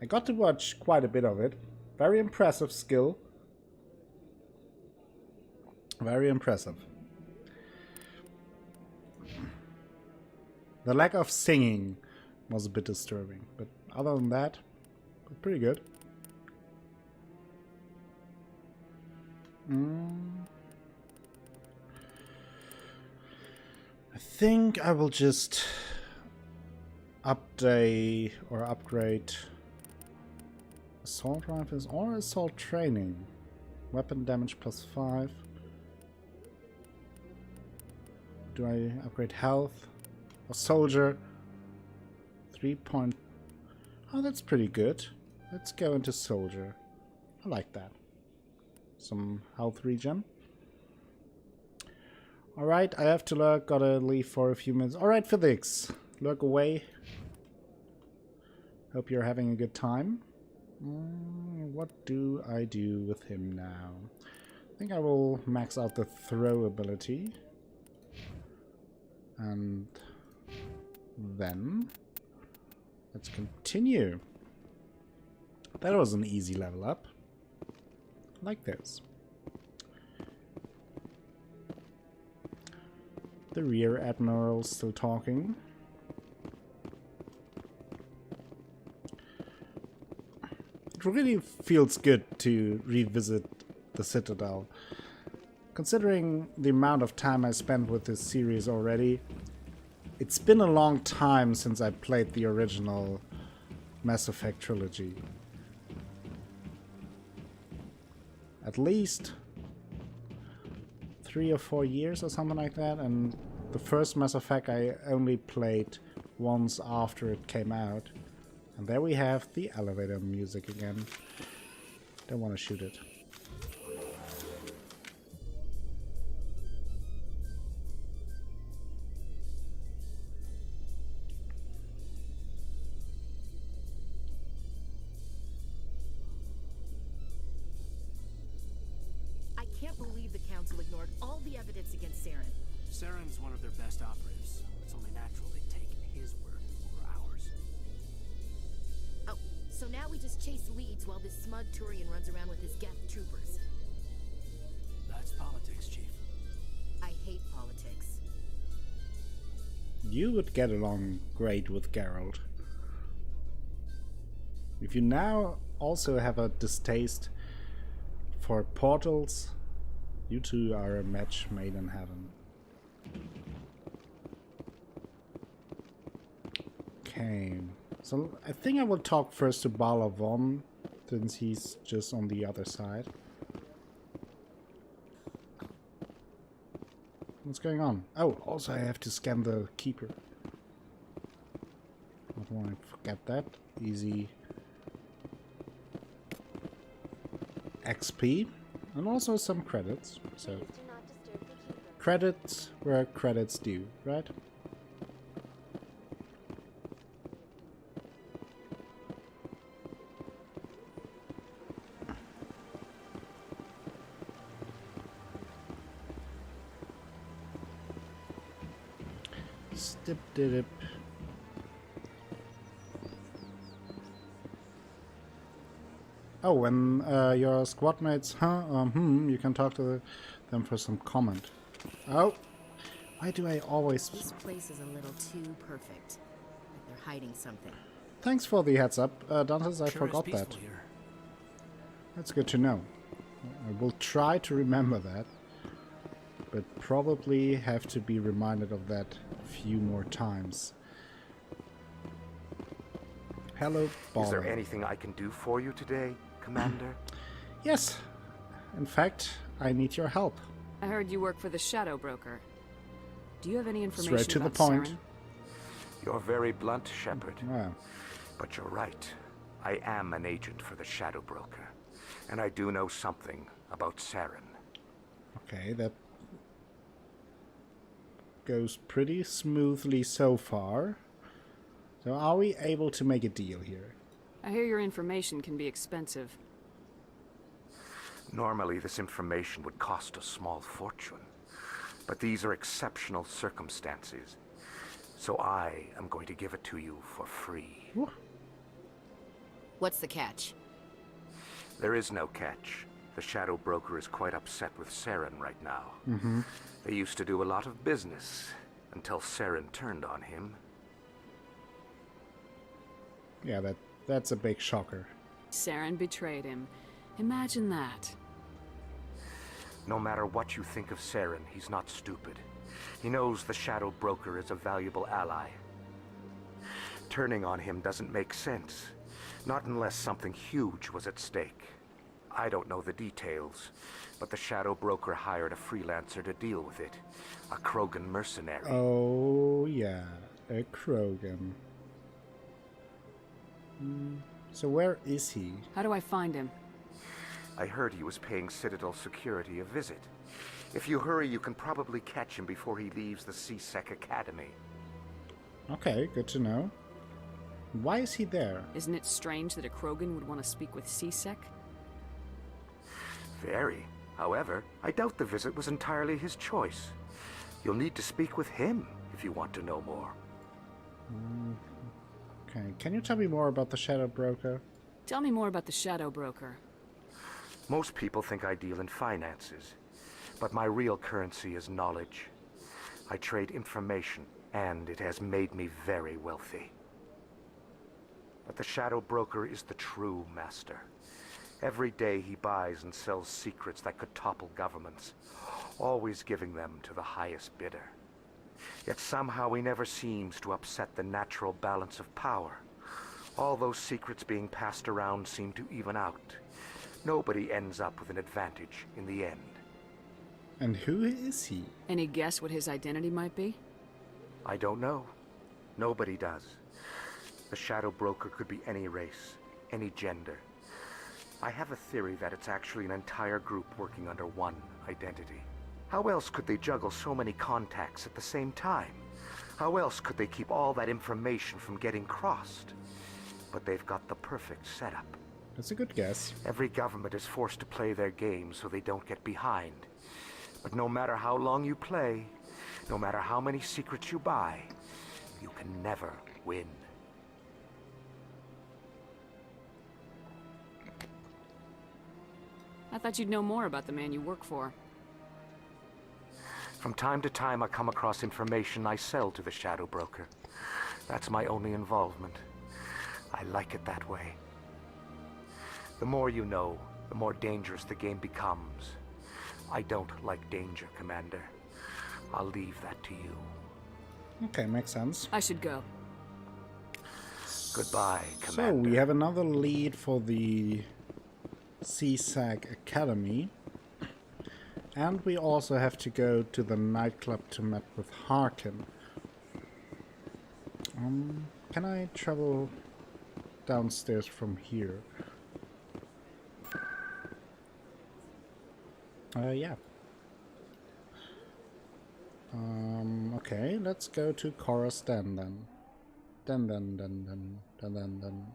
I got to watch quite a bit of it. Very impressive skill. Very impressive. The lack of singing was a bit disturbing, but other than that, pretty good. I think I will just update or upgrade assault rifles or assault training. Weapon damage +5. Do I upgrade health? Or soldier? 3 point. Oh, that's pretty good. Let's go into soldier. I like that. Some health regen. Alright, I have to lurk. Gotta leave for a few minutes. Alright, physics. Lurk away. Hope you're having a good time. What do I do with him now? I think I will max out the throw ability. And then let's continue. That was an easy level up. Like this. The rear admiral still talking. It really feels good to revisit the Citadel. Considering the amount of time I spent with this series already, it's been a long time since I played the original Mass Effect trilogy. At least 3 or 4 years or something like that, and the first Mass Effect I only played once after it came out. And there we have the elevator music again. Don't want to shoot it. I can't believe the Council ignored all the evidence against Saren. Saren's one of their best operatives. It's only natural they take his word over ours. Oh, so now we just chase leads while this smug Turian runs around with his Geth troopers. That's politics, Chief. I hate politics. You would get along great with Geralt. If you now also have a distaste for portals, you two are a match made in heaven. Okay, so I think I will talk first to Bala Von, since he's just on the other side. What's going on? Oh, also I have to scan the Keeper. I don't want to forget that. Easy XP. And also some credits. So credits where credits due, right? Stip-dip. Oh, and your squad mates, you can talk to them for some comment. Oh, why do I always... This place is a little too perfect. Like they're hiding something. Thanks for the heads up, Dantes, I forgot that. Here. That's good to know. I will try to remember that, but probably have to be reminded of that a few more times. Hello, Bala. Is there anything I can do for you today? Commander? Yes. In fact, I need your help. I heard you work for the Shadow Broker. Do you have any information Straight to the about point. Saren? You're very blunt, Shepard. Wow. But you're right. I am an agent for the Shadow Broker. And I do know something about Saren. Okay, that goes pretty smoothly so far. So are we able to make a deal here? I hear your information can be expensive. Normally, this information would cost a small fortune. But these are exceptional circumstances. So I am going to give it to you for free. What's the catch? There is no catch. The Shadow Broker is quite upset with Saren right now. Mm-hmm. They used to do a lot of business until Saren turned on him. Yeah, that's a big shocker. Saren betrayed him. Imagine that. No matter what you think of Saren, he's not stupid. He knows the Shadow Broker is a valuable ally. Turning on him doesn't make sense. Not unless something huge was at stake. I don't know the details, but the Shadow Broker hired a freelancer to deal with it. A Krogan mercenary. Oh, yeah. A Krogan. So where is he? How do I find him? I heard he was paying Citadel security a visit. If you hurry, you can probably catch him before he leaves the C-Sec Academy. Okay, good to know. Why is he there? Isn't it strange that a Krogan would want to speak with C-Sec? Very. However, I doubt the visit was entirely his choice. You'll need to speak with him if you want to know more. Okay, can you tell me more about the Shadow Broker? Tell me more about the Shadow Broker. Most people think I deal in finances, but my real currency is knowledge. I trade information, and it has made me very wealthy. But the Shadow Broker is the true master. Every day he buys and sells secrets that could topple governments, always giving them to the highest bidder. Yet somehow he never seems to upset the natural balance of power. All those secrets being passed around seem to even out. Nobody ends up with an advantage in the end. And who is he? Any guess what his identity might be? I don't know. Nobody does. The Shadow Broker could be any race, any gender. I have a theory that it's actually an entire group working under one identity. How else could they juggle so many contacts at the same time? How else could they keep all that information from getting crossed? But they've got the perfect setup. That's a good guess. Every government is forced to play their game so they don't get behind. But no matter how long you play, no matter how many secrets you buy, you can never win. I thought you'd know more about the man you work for. From time to time, I come across information I sell to the Shadow Broker. That's my only involvement. I like it that way. The more you know, the more dangerous the game becomes. I don't like danger, Commander. I'll leave that to you. Okay, makes sense. I should go. Goodbye, So, Commander. we have another lead for the C-Sec Academy. And we also have to go to the nightclub to meet with Harkin. Can I travel downstairs from here? Yeah. Okay, let's go to Chorus Den then. Then.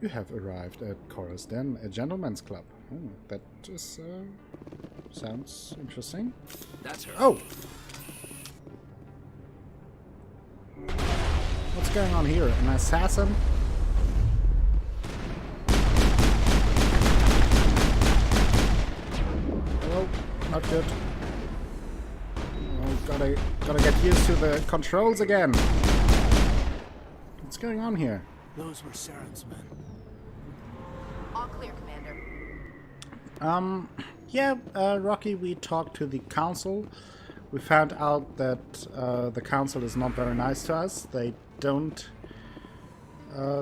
You have arrived at Chorus Den, a gentleman's club. That just sounds interesting. That's her. Oh! What's going on here? An assassin? Oh, not good. Oh, gotta get used to the controls again. What's going on here? Those were Saren's men. All clear, Commander. Yeah, Rocky, we talked to the council. We found out that the council is not very nice to us. They don't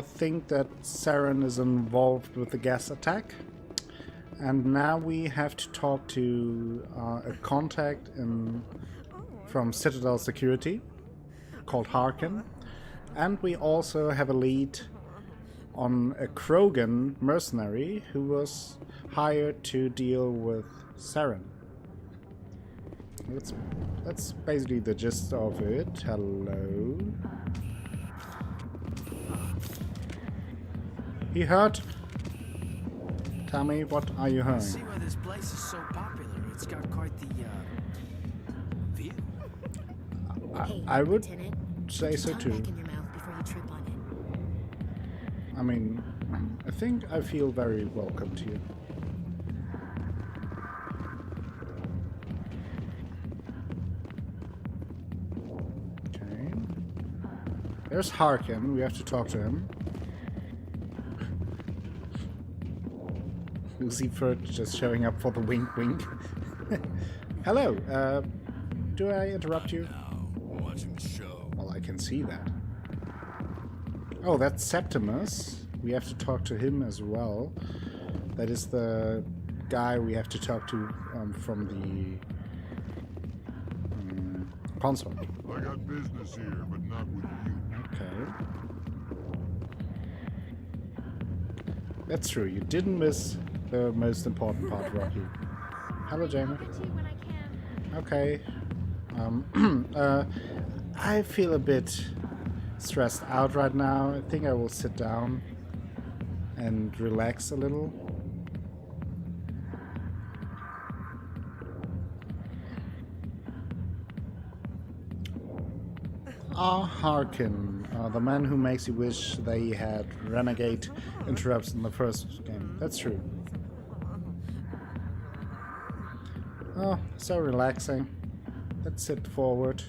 think that Saren is involved with the gas attack. And now we have to talk to a contact from Citadel Security called Harkin. And we also have a lead on a Krogan mercenary who was hired to deal with Saren. That's basically the gist of it. Hello. He hurt? Tell me, what are you I hearing? see why this place is so popular. It's got quite the view. I would Lieutenant, say so tongue back too. in your mouth before you trip on it. I mean, I think I feel very welcomed here. Okay. There's Harkin. We have to talk to him. Lucifer just showing up for the wink wink. Hello, do I interrupt you? I'm watching the show. Well, I can see that. Oh, that's Septimus. We have to talk to him as well. That is the guy we have to talk to from the console. I got business here, but not with you. Okay. That's true. You didn't miss the most important part, Rocky. Hello, Jamie. Okay. I feel a bit stressed out right now. I think I will sit down and relax a little. Harkin, the man who makes you wish they had renegade interrupts in the first game. That's true. Oh, so relaxing. Let's sit forward.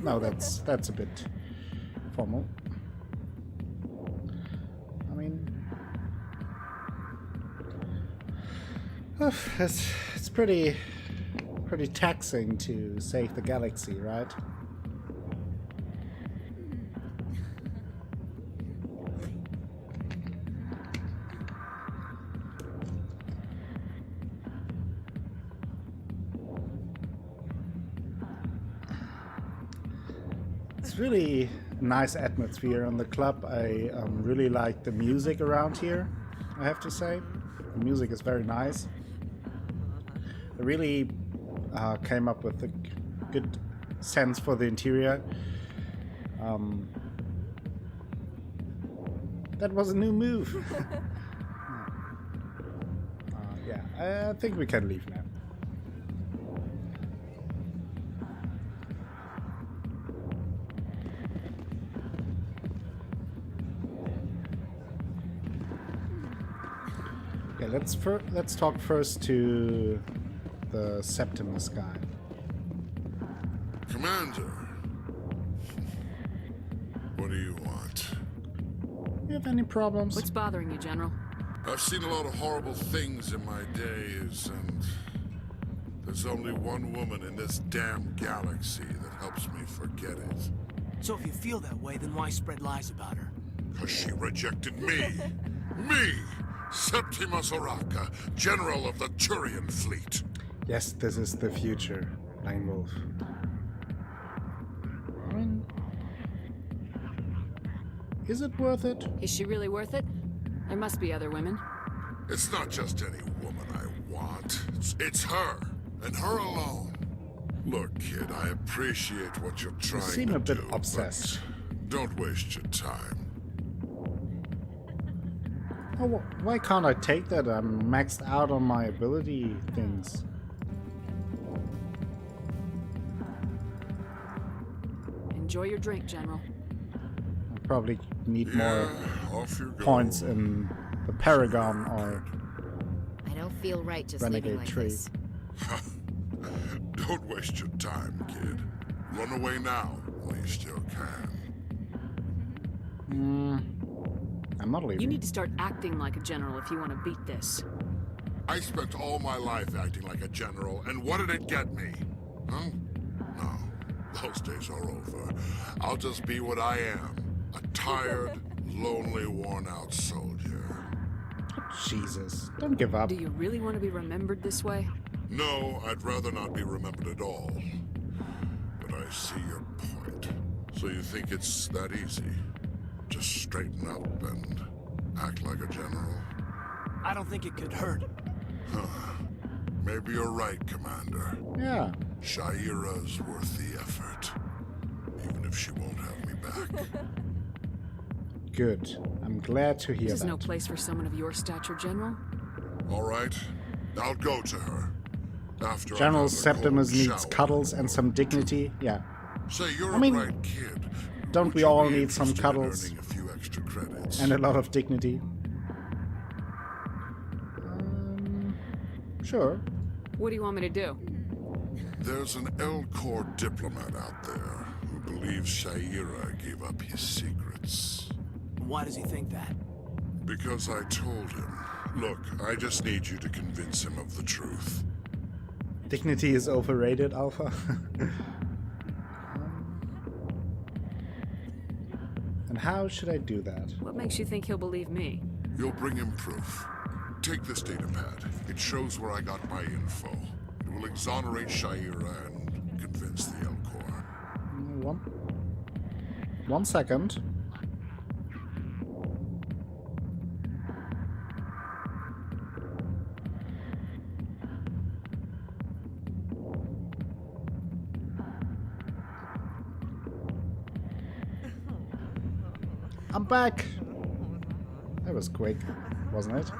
No, that's a bit formal. I mean, it's pretty taxing to save the galaxy, right? It's really a nice atmosphere on the club. I really like the music around here, I have to say. The music is very nice. I really came up with a good sense for the interior. That was a new move. Yeah, I think we can leave now. Okay, let's talk first to the Septimus guy. Commander, what do you want? You have any problems? What's bothering you, General? I've seen a lot of horrible things in my days, and there's only one woman in this damn galaxy that helps me forget it. So if you feel that way, then why spread lies about her? 'Cause she rejected me! Me! Septimus Oraka, General of the Turian Fleet. Yes, this is the future, Lane Wolf. I mean, is it worth it? Is she really worth it? There must be other women. It's not just any woman I want. It's her, and her alone. Look, kid, I appreciate what you're trying to do. You seem a bit obsessed. But don't waste your time. Oh, why can't I take that? I'm maxed out on my ability things. Enjoy your drink, General. I probably need more off you go. points in the Paragon or I don't feel right just living Renegade like Tree. this. Don't waste your time, kid. Run away now, while you still can. I'm not leaving. You need to start acting like a general if you want to beat this. I spent all my life acting like a general, and what did it get me? Huh? No. Those days are over. I'll just be what I am. A tired, lonely, worn-out soldier. Jesus, don't give up. Do you really want to be remembered this way? No, I'd rather not be remembered at all. But I see your point. So you think it's that easy? Just straighten up and act like a general? I don't think it could hurt. Huh. Maybe you're right, Commander. Yeah. Shaira's worth the effort. Even if she won't have me back. Good. I'm glad to hear This is that. no place for someone of your stature, General. All right. I'll go to her. After General I have a Septimus cold needs shower. cuddles and some dignity. Yeah. Say you're I mean, a bright kid. don't Would we you all be need some interested in cuddles? earning a few extra credits? And a lot of dignity. Sure. What do you want me to do? There's an Elcor diplomat out there who believes Shaira gave up his secrets. Why does he think that? Because I told him. Look, I just need you to convince him of the truth. Dignity is overrated, Alpha. And how should I do that? What makes you think he'll believe me? You'll bring him proof. Take this datapad. It shows where I got my info. It will exonerate Shaira and convince the Elcor. One second. I'm back. That was quick, wasn't it?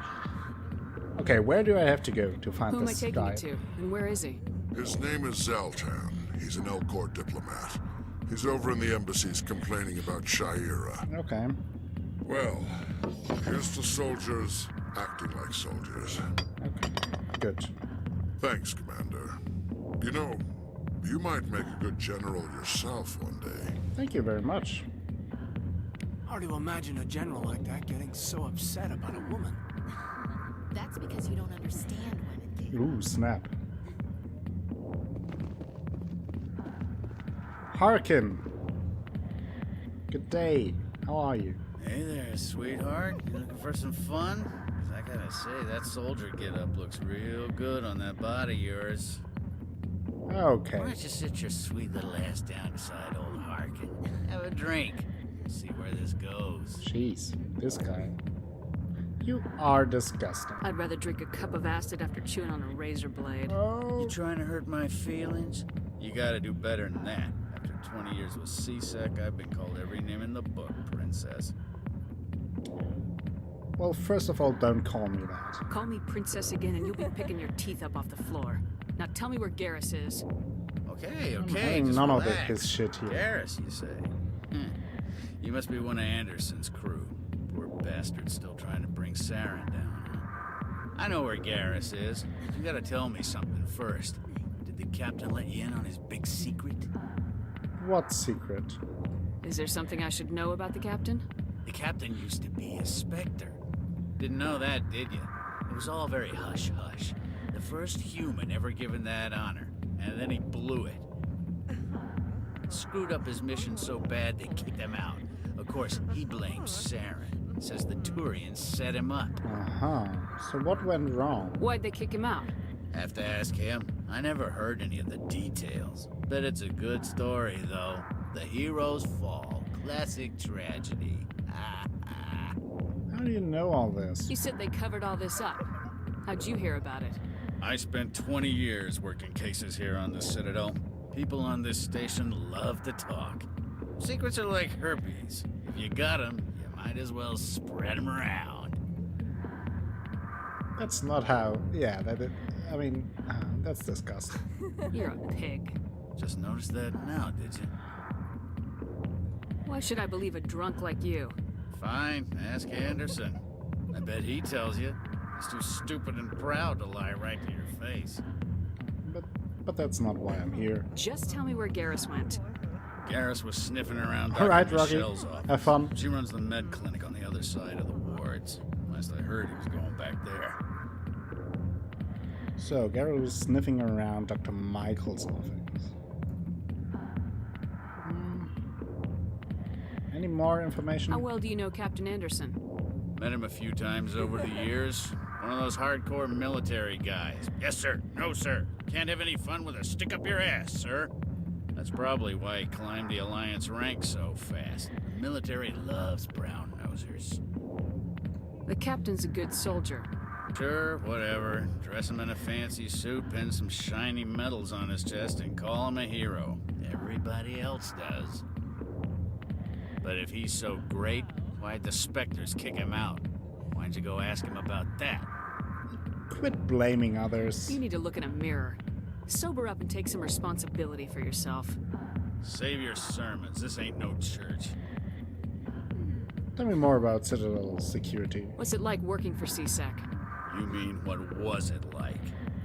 Okay, where do I have to go to find Who am I this taking guy? you to? And where is he? His name is Zaltan. He's an Elcor diplomat. He's over in the embassies complaining about Shaira. Okay. Well, here's to soldiers acting like soldiers. Okay. Good. Thanks, Commander. You know, you might make a good general yourself one day. Thank you very much. Hard to imagine a general like that getting so upset about a woman. That's because you don't understand women, Kate. Ooh, snap. Harkin. Good day. How are you? Hey there, sweetheart. You looking for some fun? 'Cause I gotta say, that soldier get-up looks real good on that body of yours. Okay. Why don't you sit your sweet little ass down beside old Harkin? Have a drink. See where this goes. Jeez, this guy. You are disgusting. I'd rather drink a cup of acid after chewing on a razor blade. You trying to hurt my feelings? You gotta do better than that. After 20 years with C-Sec, I've been called every name in the book, princess. Well, first of all, don't call me that. Call me princess again and you'll be picking your teeth up off the floor. Now tell me where Garrus is. Okay, I'm okay, having just none relax. of his shit here. Garrus, you say? You must be one of Anderson's crew. Poor bastard still trying to bring Saren down, huh? I know where Garrus is. You gotta tell me something first. Did the captain let you in on his big secret? What secret? Is there something I should know about the captain? The captain used to be a Spectre. Didn't know that, did you? It was all very hush-hush. The first human ever given that honor, and then he blew it. Screwed up his mission so bad they kicked him out. Of course, he blames Saren. Says the Turians set him up. Uh-huh. So what went wrong? Why'd they kick him out? Have to ask him. I never heard any of the details. Bet it's a good story, though. The hero's fall. Classic tragedy. How do you know all this? You said they covered all this up. How'd you hear about it? I spent 20 years working cases here on the Citadel. People on this station love to talk. Secrets are like herpes. If you got them, you might as well spread them around. That's not how... Yeah, I mean, that's disgusting. You're a pig. Just noticed that now, did you? Why should I believe a drunk like you? Fine, ask Anderson. I bet he tells you. He's too stupid and proud to lie right to your face. But that's not why I'm here. Just tell me where Garrus went. Garrus was sniffing around All right, Dr. Rocky. Michelle's office. Have fun. She runs the med clinic on the other side of the wards. Last I heard, he was going back there. So, Garrus was sniffing around Dr. Michael's office. Any more information? How well do you know Captain Anderson? Met him a few times over the years. One of those hardcore military guys. Yes, sir. No, sir. Can't have any fun with a stick up your ass, sir. That's probably why he climbed the Alliance ranks so fast. The military loves brown-nosers. The captain's a good soldier. Sure, whatever. Dress him in a fancy suit, pin some shiny medals on his chest, and call him a hero. Everybody else does. But if he's so great, why'd the Spectres kick him out? Why'd you go ask him about that? Quit blaming others. You need to look in a mirror. Sober up and take some responsibility for yourself. Save your sermons. This ain't no church. Tell me more about Citadel security. What's it like working for CSEC? You mean, what was it like?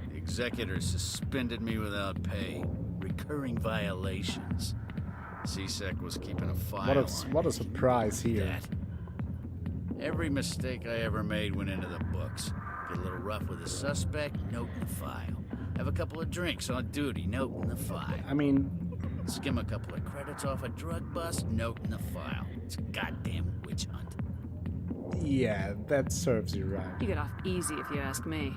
The executor suspended me without pay. Recurring violations. CSEC was keeping a file on What a surprise here. that. Every mistake I ever made went into the books. Get a little rough with a suspect, note in the file. Have a couple of drinks on duty, note in the file. I mean... Skim a couple of credits off a drug bust, note in the file. It's a goddamn witch hunt. Yeah, that serves you right. You get off easy if you ask me.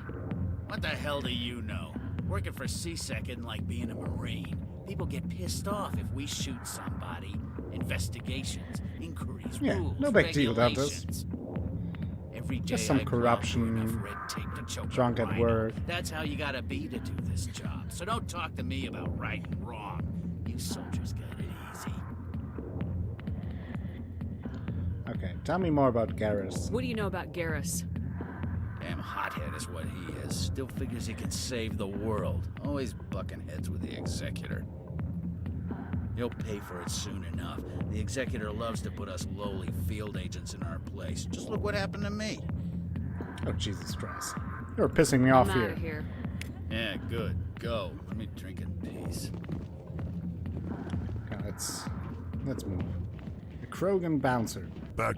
What the hell do you know? Working for CSEC isn't like being a Marine. People get pissed off if we shoot somebody. Investigations, inquiries, Yeah, rules, no big deal, that is. regulations. Every day Just some I corruption, plow through enough red tape to choke a drunk at rhino. work. That's how you gotta be to do this job. So don't talk to me about right and wrong. You soldiers got it easy. Okay, tell me more about Garrus. What do you know about Garrus? Damn hothead is what he is. Still figures he can save the world. Always bucking heads with the executor. He'll pay for it soon enough. The executor loves to put us lowly field agents in our place. Just look what happened to me. Oh, Jesus Christ. You're pissing me off I'm here. outta here. Yeah, good. Go. Let me drink in peace. Okay, let's move. The Krogan bouncer. Back